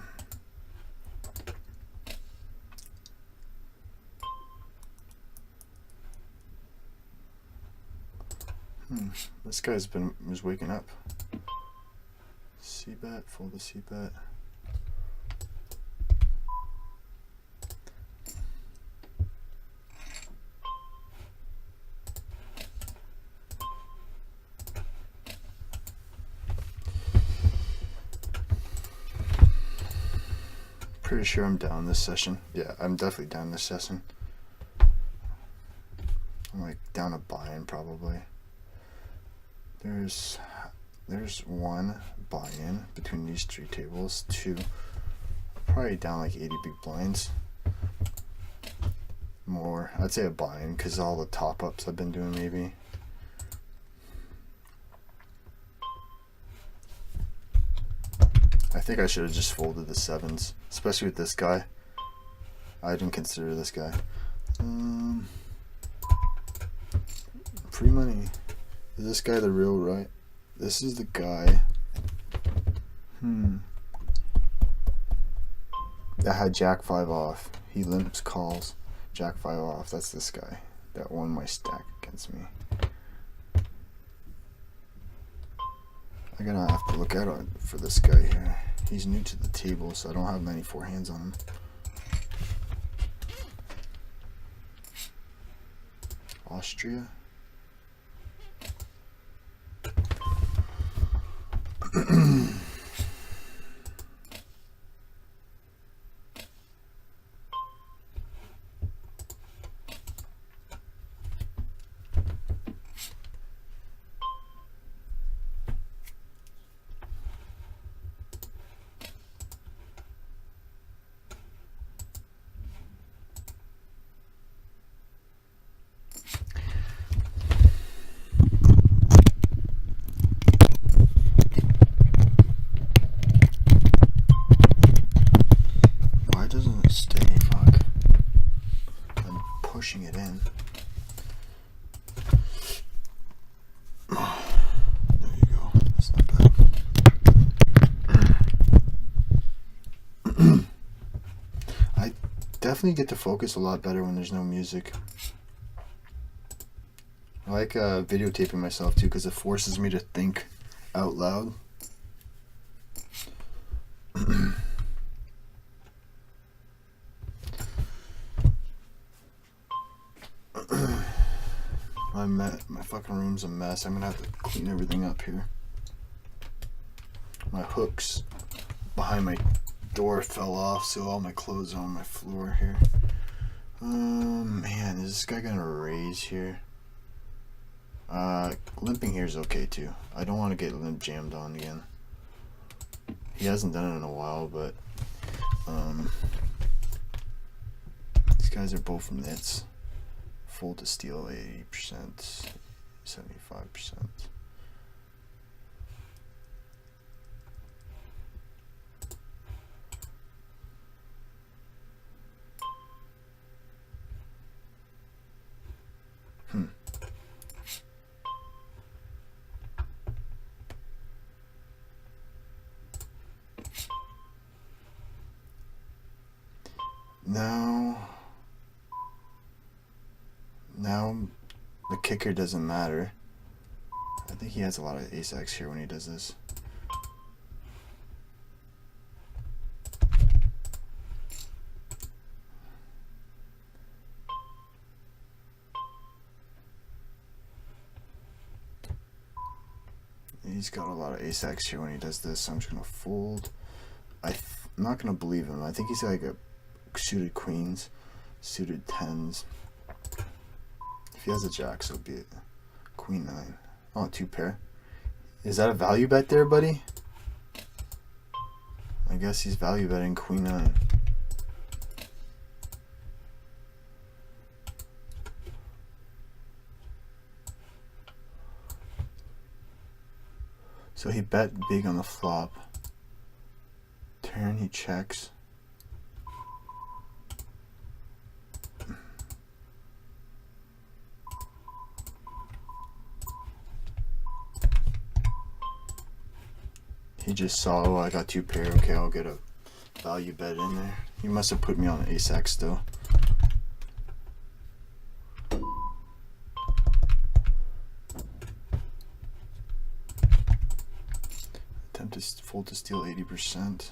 This guy's was waking up. C-bet, fold the C-bet. Pretty sure I'm down this session. Yeah, I'm definitely down this session. I'm like down a buy-in probably. There's one buy-in between these 3 tables. 2, probably down like 80 big blinds. more. I'd say a blind because all the top ups I've been doing maybe. I think I should have just folded the sevens, especially with this guy. I didn't consider this guy. Free money. Is this guy the real right? This is the guy. That had Jack 5 off. He limps calls. Jack 5 off. That's this guy that won my stack against me. I'm gonna have to look out for this guy here. He's new to the table, so I don't have many forehands on him. Austria. Pushing it in. There you go. That's not bad. I definitely get to focus a lot better when there's no music. I like videotaping myself too because it forces me to think out loud. My fucking room's a mess. I'm gonna have to clean everything up here. My hooks behind my door fell off, so all my clothes are on my floor here. Man, is this guy gonna raise here? Limping here is okay too. I don't want to get limp jammed on again. He hasn't done it in a while, but these guys are both nits. Fold to steal 80%, 75%. Now the kicker doesn't matter. I think he has a lot of ace-x here when he does this. He's got a lot of ace-x here when he does this, so I'm just gonna fold. I'm not gonna believe him. I think he's got like a suited queens, suited tens. If he has a jack, so be it. Queen 9. Oh, 2 pair. Is that a value bet there, buddy? I guess he's value betting Queen 9. So he bet big on the flop. Turn, he checks. He just saw, oh, I got 2 pair. Okay, I'll get a value bet in there. He must have put me on ace-x still. Attempt to fold to steal 80%.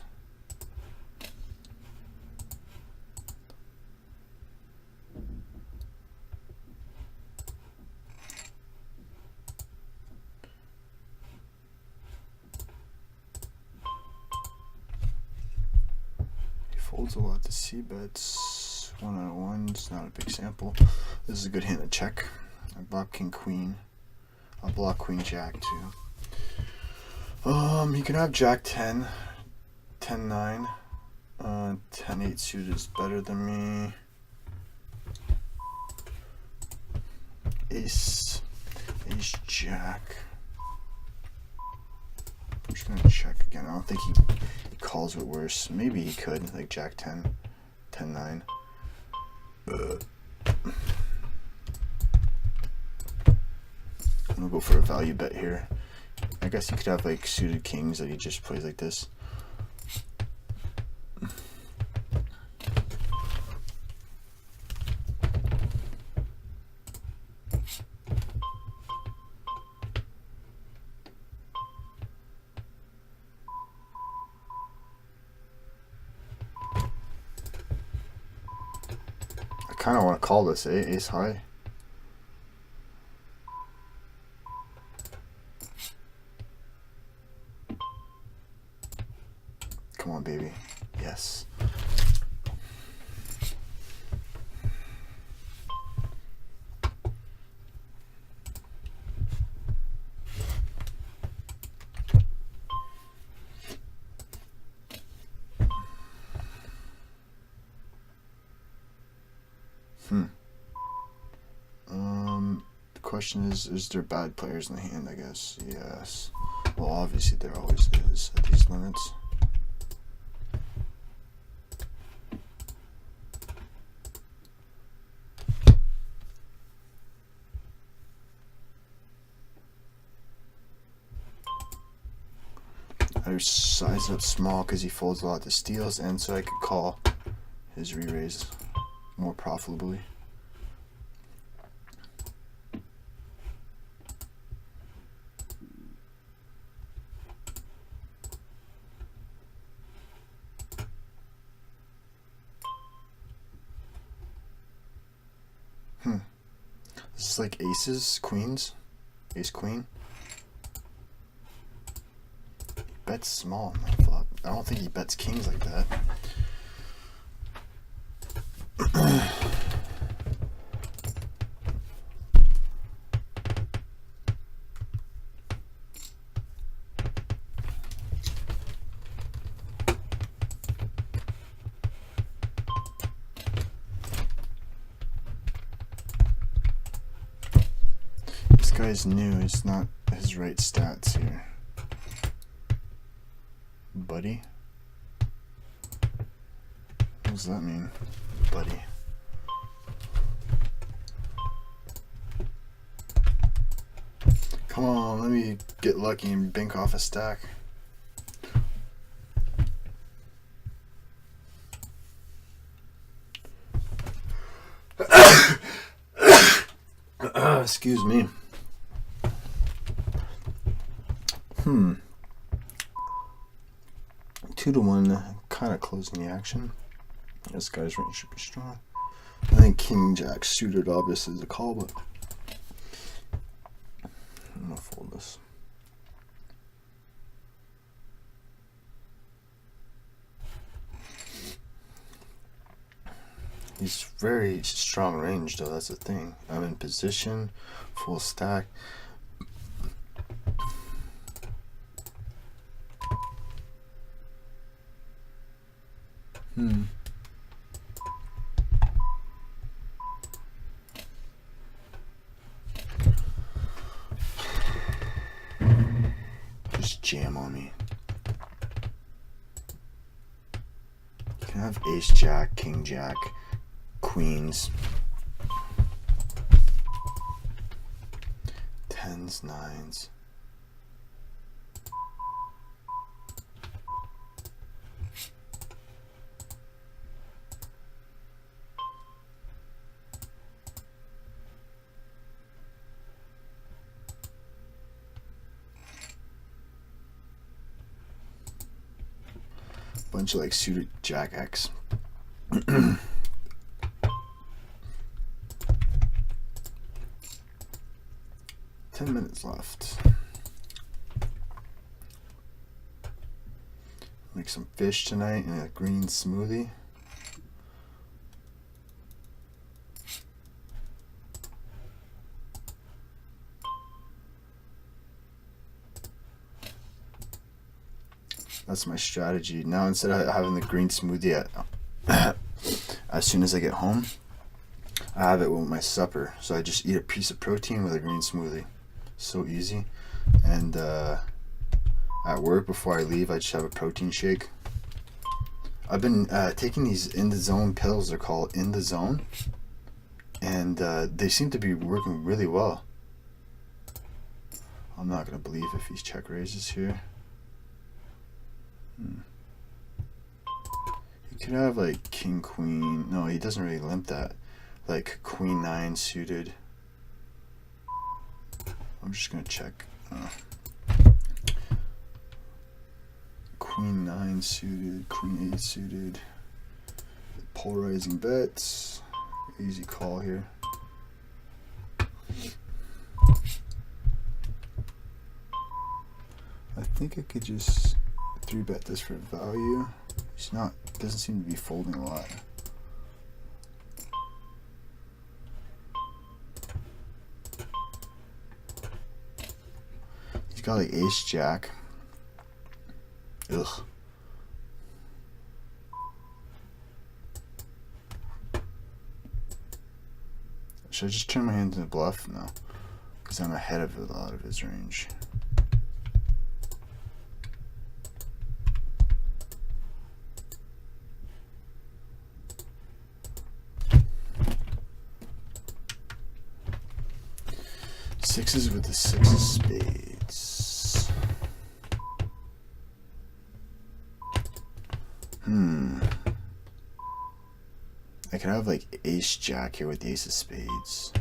Folds a lot to C bets. 1 out of 1. It's not a big sample. This is a good hand to check. I block king queen. I'll block queen jack too. You can have jack 10, 10 9, 10 8 suited is better than me. Ace Jack. I'm just gonna check again. I don't think he calls it worse. Maybe he could, like Jack 10, 10-9. I'm gonna go for a value bet here. I guess he could have like suited kings that he just plays like this. I kind of want to call this, ace high. Come on, baby. Yes. The question is there bad players in the hand, I guess? Yes. Well, obviously there always is at these limits. I size it up small because he folds a lot of steals, and so I could call his re-raise more profitably. This is like aces, queens, ace queen. Bets small on that flop. I don't think he bets kings like that. This guy's new. It's not his right stats here. Buddy? What does that mean? Buddy. Come on, let me get lucky and bank off a stack. Excuse me. 2-1, kind of closing the action. This guy's range should be strong. I think King Jack suited obviously is a call, but I'm gonna fold this. He's very strong range though, that's the thing. I'm in position, full stack. Just jam on me. You can have ace jack, king jack, queens, tens, nines. Bunch of like suited jack X. 10 minutes left. Make some fish tonight and a green smoothie. That's my strategy. Now instead of having the green smoothie as soon as I get home, I have it with my supper. So I just eat a piece of protein with a green smoothie. So easy. And at work before I leave, I just have a protein shake. I've been taking these In the Zone pills. They're called In the Zone. And they seem to be working really well. I'm not going to believe if he's check raises here. He could have like king, queen. No, he doesn't really limp that. Like queen 9 suited. I'm just going to check. Queen 9 suited, queen 8 suited. Polarizing bets. Easy call here. I think I could just 3-bet this for value. He's not, doesn't seem to be folding a lot. He's got like ace jack. Ugh. Should I just turn my hand into bluff? No, because I'm ahead of a lot of his range. Sixes with the 6 of spades. I could have like ace jack here with the ace of spades.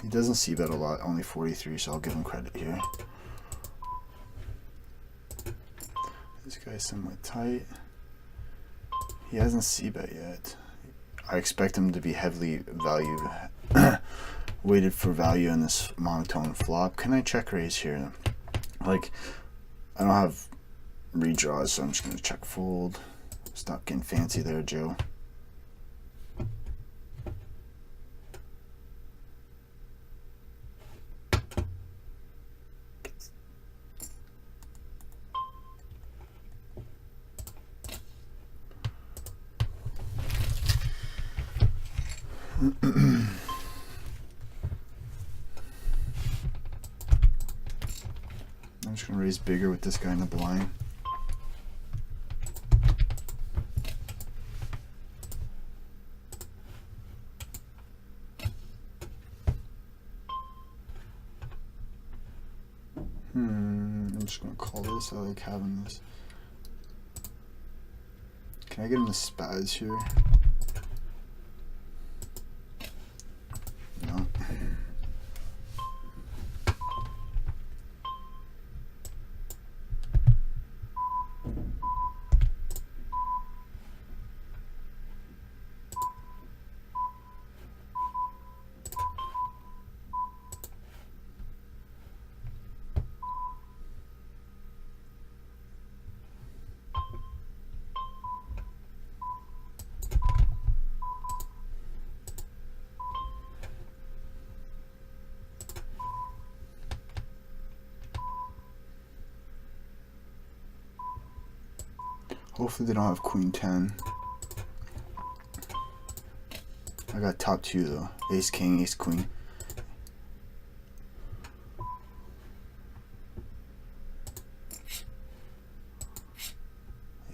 He doesn't see bet a lot, only 43, so I'll give him credit here. This guy's somewhat tight. He hasn't c bet yet. I expect him to be heavily value weighted for value in this monotone flop. Can I check raise here? Like, I don't have redraws, so I'm just gonna check fold. Stop getting fancy there, Joe. I'm just gonna raise bigger with this guy in the blind. I'm just gonna call this. I like having this. Can I get him the spaz here? No. Hopefully they don't have queen 10. I got top 2 though. Ace king, ace queen.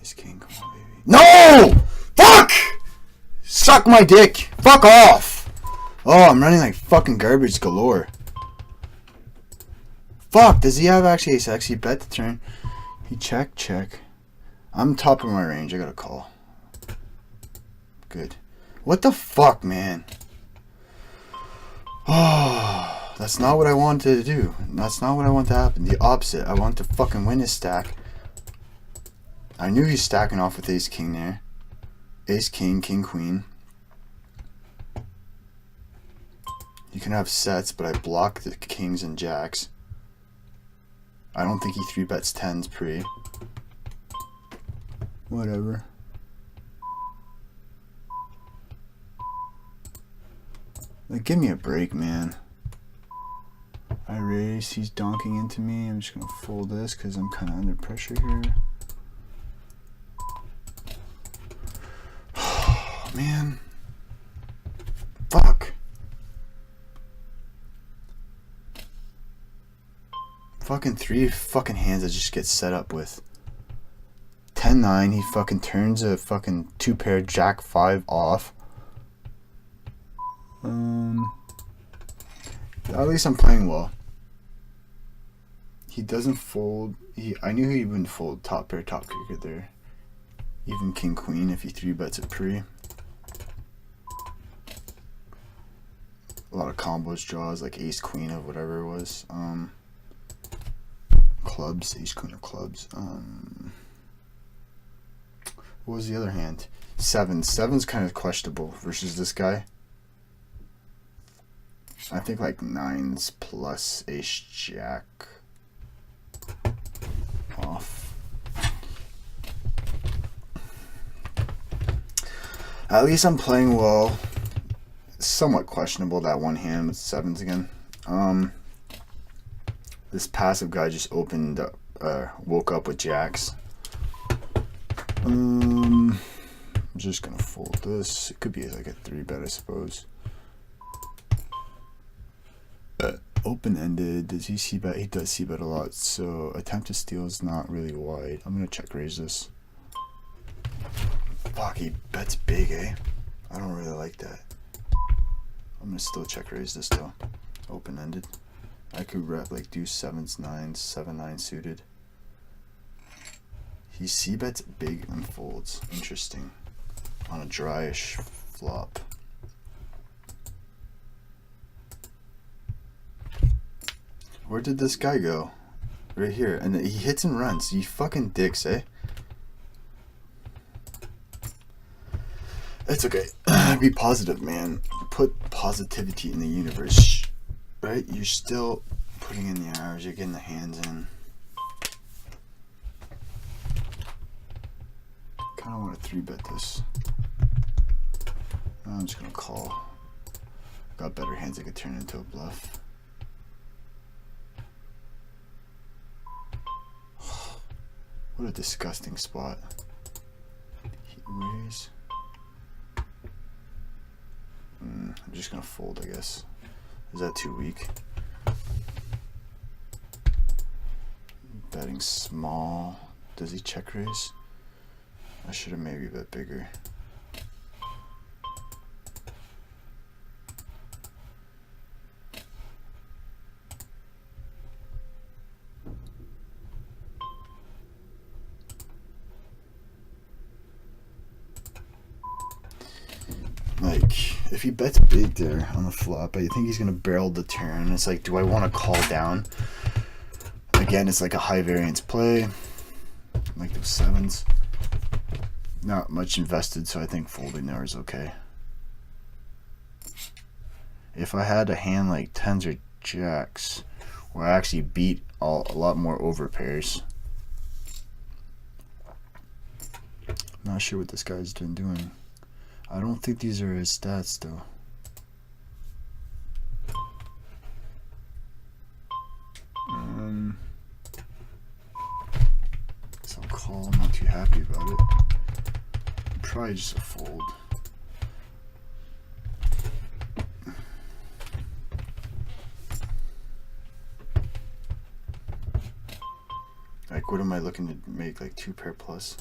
Ace king, come on baby. No! Fuck! Suck my dick! Fuck off! Oh, I'm running like fucking garbage galore. Fuck, does he have actually ace X? He bet the turn. He check. I'm top of my range. I got a call. Good. What the fuck, man? Oh, that's not what I wanted to do. That's not what I want to happen. The opposite. I want to fucking win his stack. I knew he's stacking off with ace king there. Ace king, king queen. You can have sets, but I block the kings and jacks. I don't think he 3-bets 10s pre. Whatever. Like, give me a break, man. I raise, he's donking into me. I'm just gonna fold this because I'm kind of under pressure here. man. Fuck. Fucking 3 fucking hands I just get set up with. 10-9, he fucking turns a fucking 2-pair Jack 5 off. At least I'm playing well. He doesn't fold. I knew he wouldn't fold top pair, top kicker there. Even king queen if he 3-bets it pre. A lot of combos, draws like ace queen of whatever it was. Clubs, ace queen of clubs. What was the other hand? 7. 7's kind of questionable versus this guy. I think like 9s plus ace jack off. At least I'm playing well. Somewhat questionable that one hand with 7s again. This passive guy just opened up, woke up with jacks. I'm just gonna fold this. It could be like a 3-bet, I suppose. Open-ended. Does he c-bet? He does c-bet a lot, so attempt to steal is not really wide. I'm gonna check raise this. Fuck, he bets big, eh? I don't really like that. I'm gonna still check raise this though. Open-ended. I could rep like do 7s, 9s, 7-9 suited. He c-bets big and folds. Interesting. On a dryish flop. Where did this guy go? Right here. And he hits and runs. You fucking dicks, eh? It's okay. Be positive, man. Put positivity in the universe. Right? You're still putting in the hours. You're getting the hands in. Kind of want to 3-bet this. I'm just going to call. Got better hands that could turn into a bluff. What a disgusting spot. Raise. I'm just gonna fold, I guess. Is that too weak? Betting small. Does he check raise? I should have maybe bet bigger. Like, if he bets big there on the flop, I think he's gonna barrel the turn. It's like, do I want to call down? Again, it's like a high variance play, like those 7s. Not much invested, so I think folding there is okay. If I had a hand like 10s or jacks, where I actually beat a lot more over pairs. Not sure what this guy's been doing. I don't think these are his stats though. So I'll call. I'm not too happy about it. Probably just a fold. Like, what am I looking to make? Like 2-pair plus?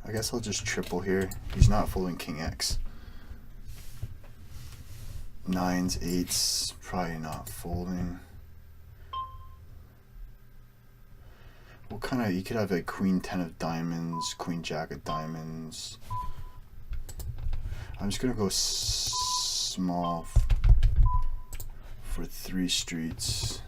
I guess I'll just triple here. He's not folding King X. 9s, 8s, probably not folding. What kind of, you could have a Queen 10 of diamonds, Queen Jack of diamonds. I'm just gonna go small for 3 streets.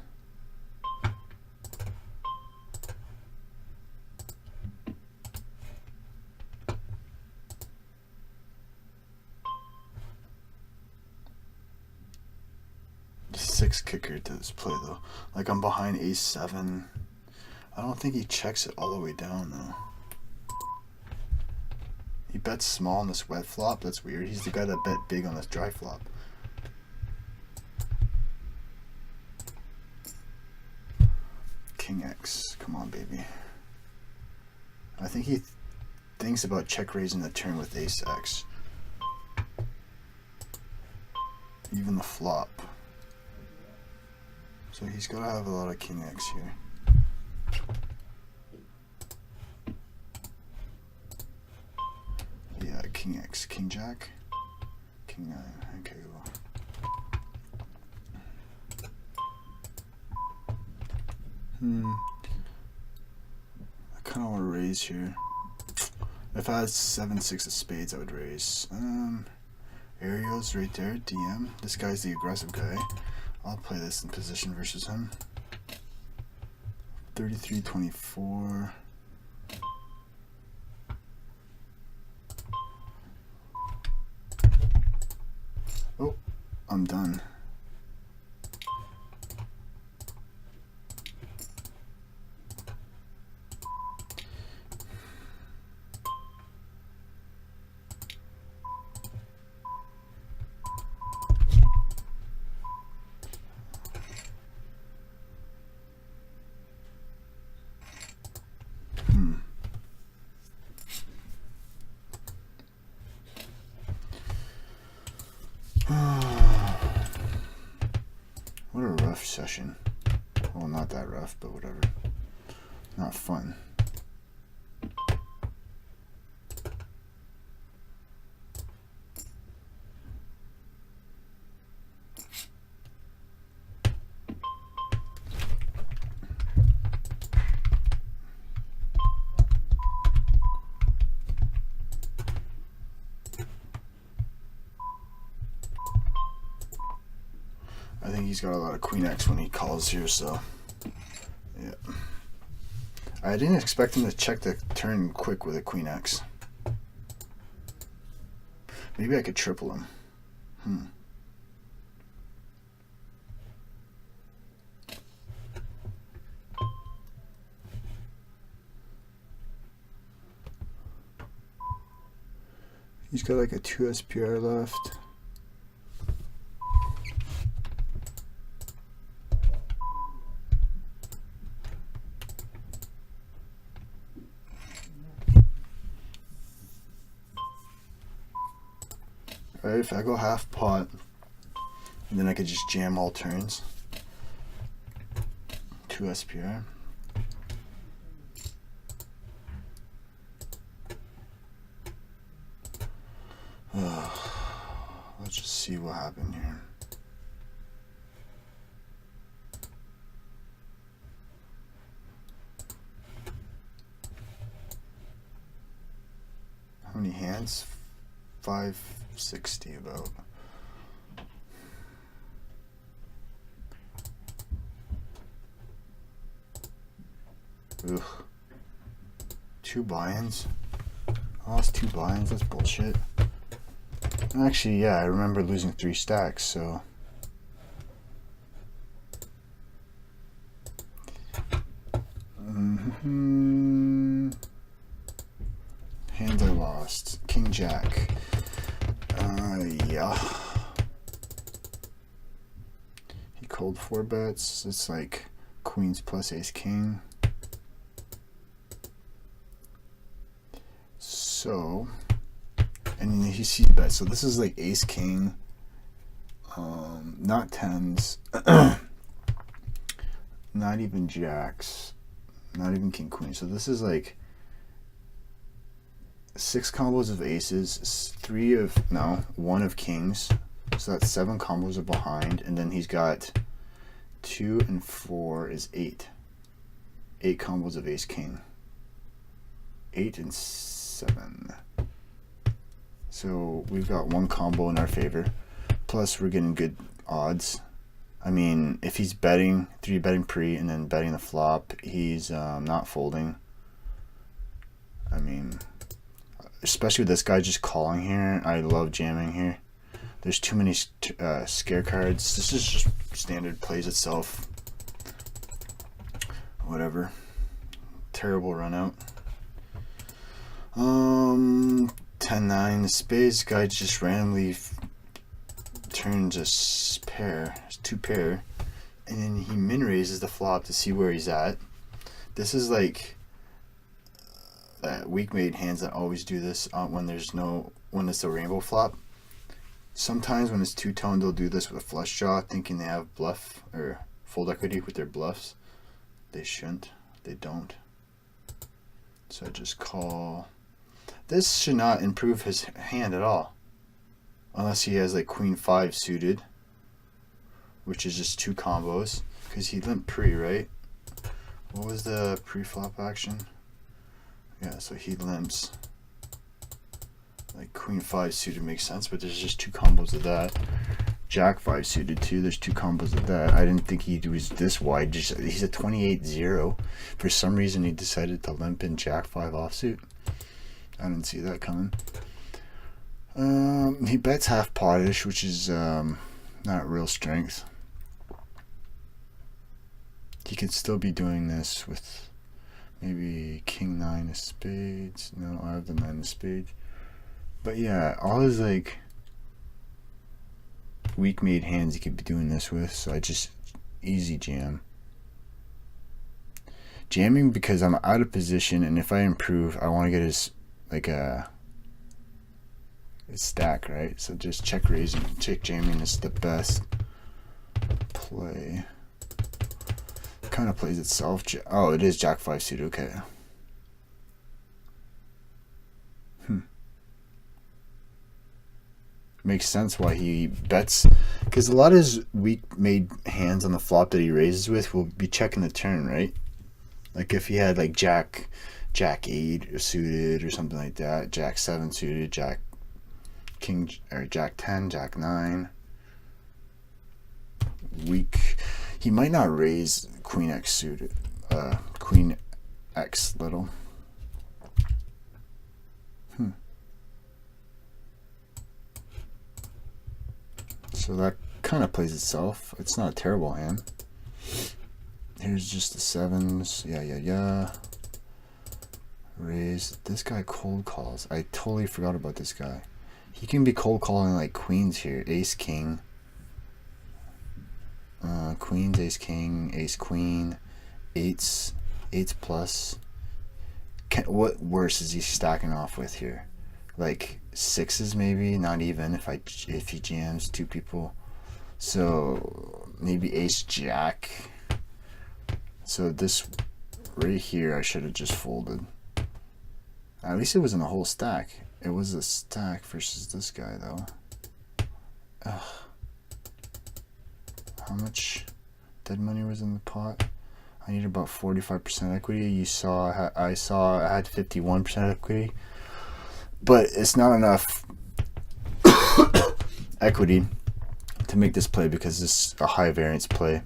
6 kicker to this play though. Like I'm behind ace 7. I don't think he checks it all the way down though. He bets small on this wet flop. That's weird. He's the guy that bet big on this dry flop. King X. Come on, baby. I think he thinks about check raising the turn with ace X. Even the flop. So he's got to have a lot of King X here. Yeah, King X, King Jack, King 9. Okay, well. I kind of want to raise here. If I had 7-6 of spades, I would raise. Ariel's right there, DM. This guy's the aggressive guy. I'll play this in position versus him. 33-24. Oh, I'm done. What a rough session. Well, not that rough, but whatever. Not fun. I think he's got a lot of Queen X when he calls here, so yeah. I didn't expect him to check the turn quick with a Queen X. Maybe I could triple him. He's got like a 2 SPR left. Right, if I go half pot, and then I could just jam all turns. 2 SPR. Let's just see what happened here. How many hands? 560 about. Ugh. 2 buy-ins? I lost 2 buy-ins, that's bullshit. Actually, yeah, I remember losing 3 stacks, so. Hands I lost. King Jack. Yeah. He called 4 bets. It's like Queens plus Ace King. So, and he sees bets. So this is like Ace King, not 10s, not even Jacks, not even King Queen. So this is like 6 combos of aces, 1 of kings, so that's 7 combos of behind, and then he's got 2 and 4 is 8 combos of ace king, 8 and 7. So we've got 1 combo in our favor, plus we're getting good odds. I mean, if he's betting 3 betting pre and then betting the flop, he's not folding. I mean, especially with this guy just calling here. I love jamming here. There's too many scare cards. This is just standard, plays itself. Whatever. Terrible run out. 10-9. The spades guy just randomly turns a pair, 2 pair, and then he min raises the flop to see where he's at. This is like weak made hands that always do this when it's a rainbow flop. Sometimes when it's two-tone, they'll do this with a flush draw, thinking they have bluff or fold equity with their bluffs. They shouldn't. They don't. So I just call. This should not improve his hand at all. Unless he has like Queen 5 suited, which is just 2 combos. Because he limped pre, right? What was the pre-flop action? Yeah, so he limps. Like Queen 5 suited makes sense, but there's just 2 combos of that. Jack 5 suited too. There's 2 combos of that. I didn't think he was this wide. He's a 28-0. For some reason, he decided to limp in Jack 5 offsuit. I didn't see that coming. He bets half potish, which is not real strength. He could still be doing this with maybe King 9 of spades. No, I have the 9 of spades. But yeah, all his like weak made hands he could be doing this with, so I just easy jam. Jamming because I'm out of position, and if I improve, I want to get his like his stack, right? So just check raising, check jamming is the best play. Kind of plays itself. Oh, it is Jack 5 suited. Okay. Makes sense why he bets, because a lot of his weak made hands on the flop that he raises with will be checking the turn, right? Like if he had like Jack 8 suited or something like that, Jack 7 suited, Jack King or Jack 10, Jack 9. Weak. He might not raise Queen X suited, Queen X little. So that kind of plays itself. It's not a terrible hand. Here's just the 7s. Yeah. Raise. This guy cold calls. I totally forgot about this guy. He can be cold calling like queens here. Ace, king. Queens, ace, king, ace, queen. 8s plus. What worse is he stacking off with here? Like 6s maybe, not even if he jams 2 people. So maybe ace jack. So this right here I should have just folded. At least it was in the whole stack. It was a stack versus this guy though. Ugh. How much dead money was in the pot? I need about 45% equity. I saw I had 51% equity. But it's not enough equity to make this play because this is a high variance play.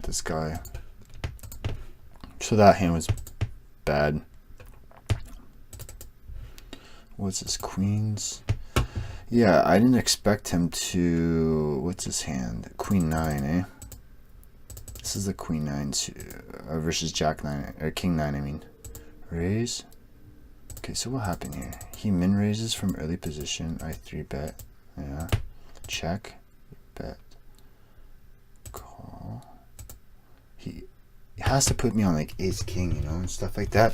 This guy. So that hand was bad. What's this? Queens? Yeah, I didn't expect him to. What's his hand? Queen 9, eh? This is the Queen 9 versus Jack 9, or King 9, I mean. Raise. Okay, so what happened here? He min raises from early position. I 3-bet. Yeah. Check. Bet. Call. He has to put me on like ace king, you know, and stuff like that.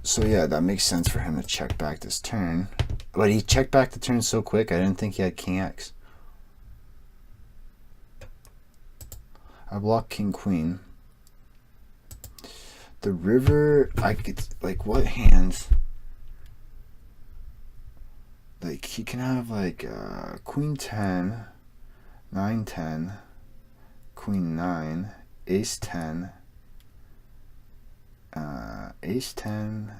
So yeah, that makes sense for him to check back this turn. But he checked back the turn so quick, I didn't think he had king X. I blocked king queen. The river, I could, like, what hands? Like, he can have, like, Queen 10, 9, 10, Queen 9, Ace 10, Ace 10,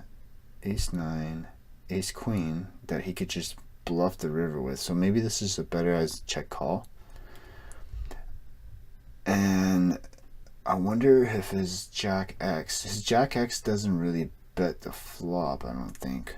Ace 9, Ace Queen, that he could just bluff the river with. So maybe this is a better as check call. And I wonder if his Jack X doesn't really bet the flop, I don't think.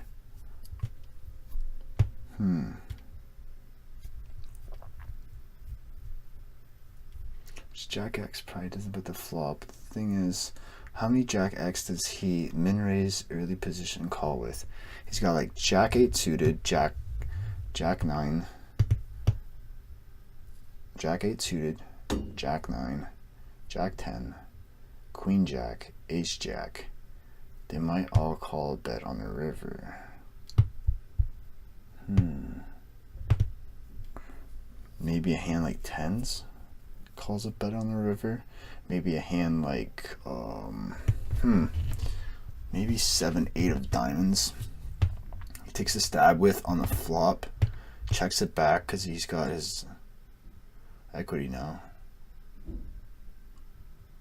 Jack X probably doesn't put the flop. The thing is, how many Jack X does he min raise early position call with? He's got like Jack 8 suited, Jack 9, Jack 8 suited, Jack 9, Jack 10, Queen Jack, Ace Jack. They might all call a bet on the river. Maybe a hand like tens calls a bet on the river. Maybe a hand like maybe 7, 8 of diamonds. He takes a stab with on the flop, checks it back because he's got his equity now.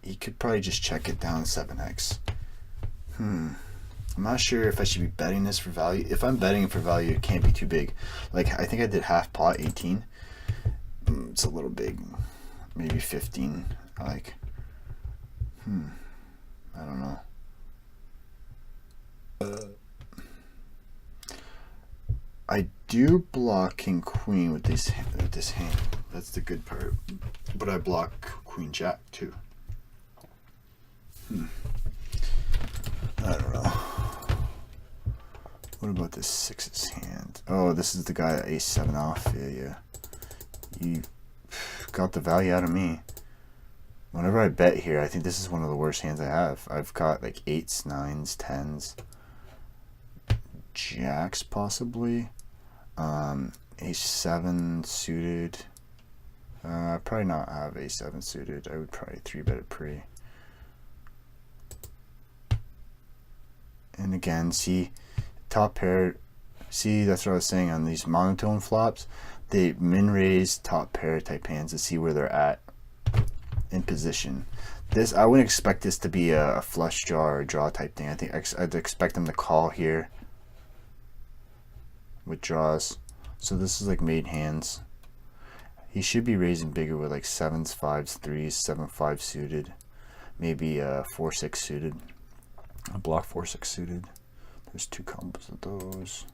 He could probably just check it down 7x. I'm not sure if I should be betting this for value. If I'm betting it for value, it can't be too big. Like, I think I did half pot, 18. It's a little big. Maybe 15. Like, I don't know. I do block King Queen with this hand. That's the good part. But I block Queen Jack too. I don't know. What about this sixes hand? Oh, this is the guy that ace 7 off. Yeah. You got the value out of me. Whenever I bet here, I think this is one of the worst hands I have. I've got like 8s, 9s, 10s, jacks possibly, ace 7 suited. Probably not have ace 7 suited. I would probably 3-bet it pre. And again, see, top pair, see, that's what I was saying on these monotone flops. They min raise top pair type hands to see where they're at in position. This, I wouldn't expect this to be a flush draw or a draw type thing. I think I'd expect them to call here with draws. So this is like made hands. He should be raising bigger with like 7s, 5s, 3s, 7, 5 suited, maybe 4, 6 suited. A block 4, 6 suited. There's 2 combos of those.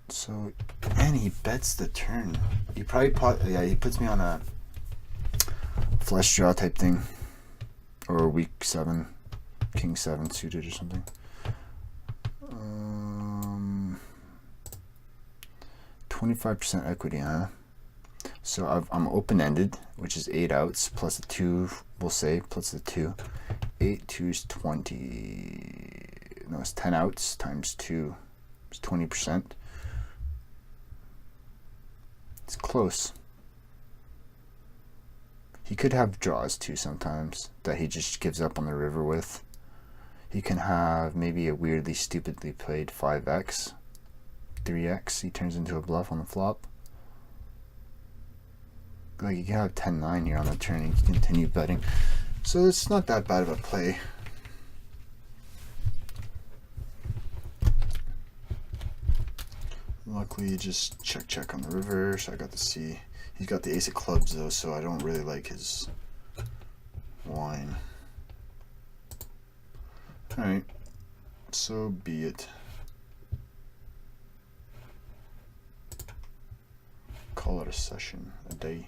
So, and he bets the turn. He probably he puts me on a flush draw type thing, or weak 7, king 7 suited or something. 25% equity, huh? So I'm open-ended, which is 8 outs plus a 2, we'll say, plus the 2. 8 2s 20. No, it's 10 outs times 2. It's 20%. It's close. He could have draws too sometimes that he just gives up on the river with. He can have maybe a weirdly stupidly played 5x, 3x. He turns into a bluff on the flop. Like, you can have 10-9 here on the turn and continue betting. So it's not that bad of a play. Luckily, you just check on the river, so I got to see. He's got the ace of clubs though, so I don't really like his line. Alright, so be it. Call it a session, a day.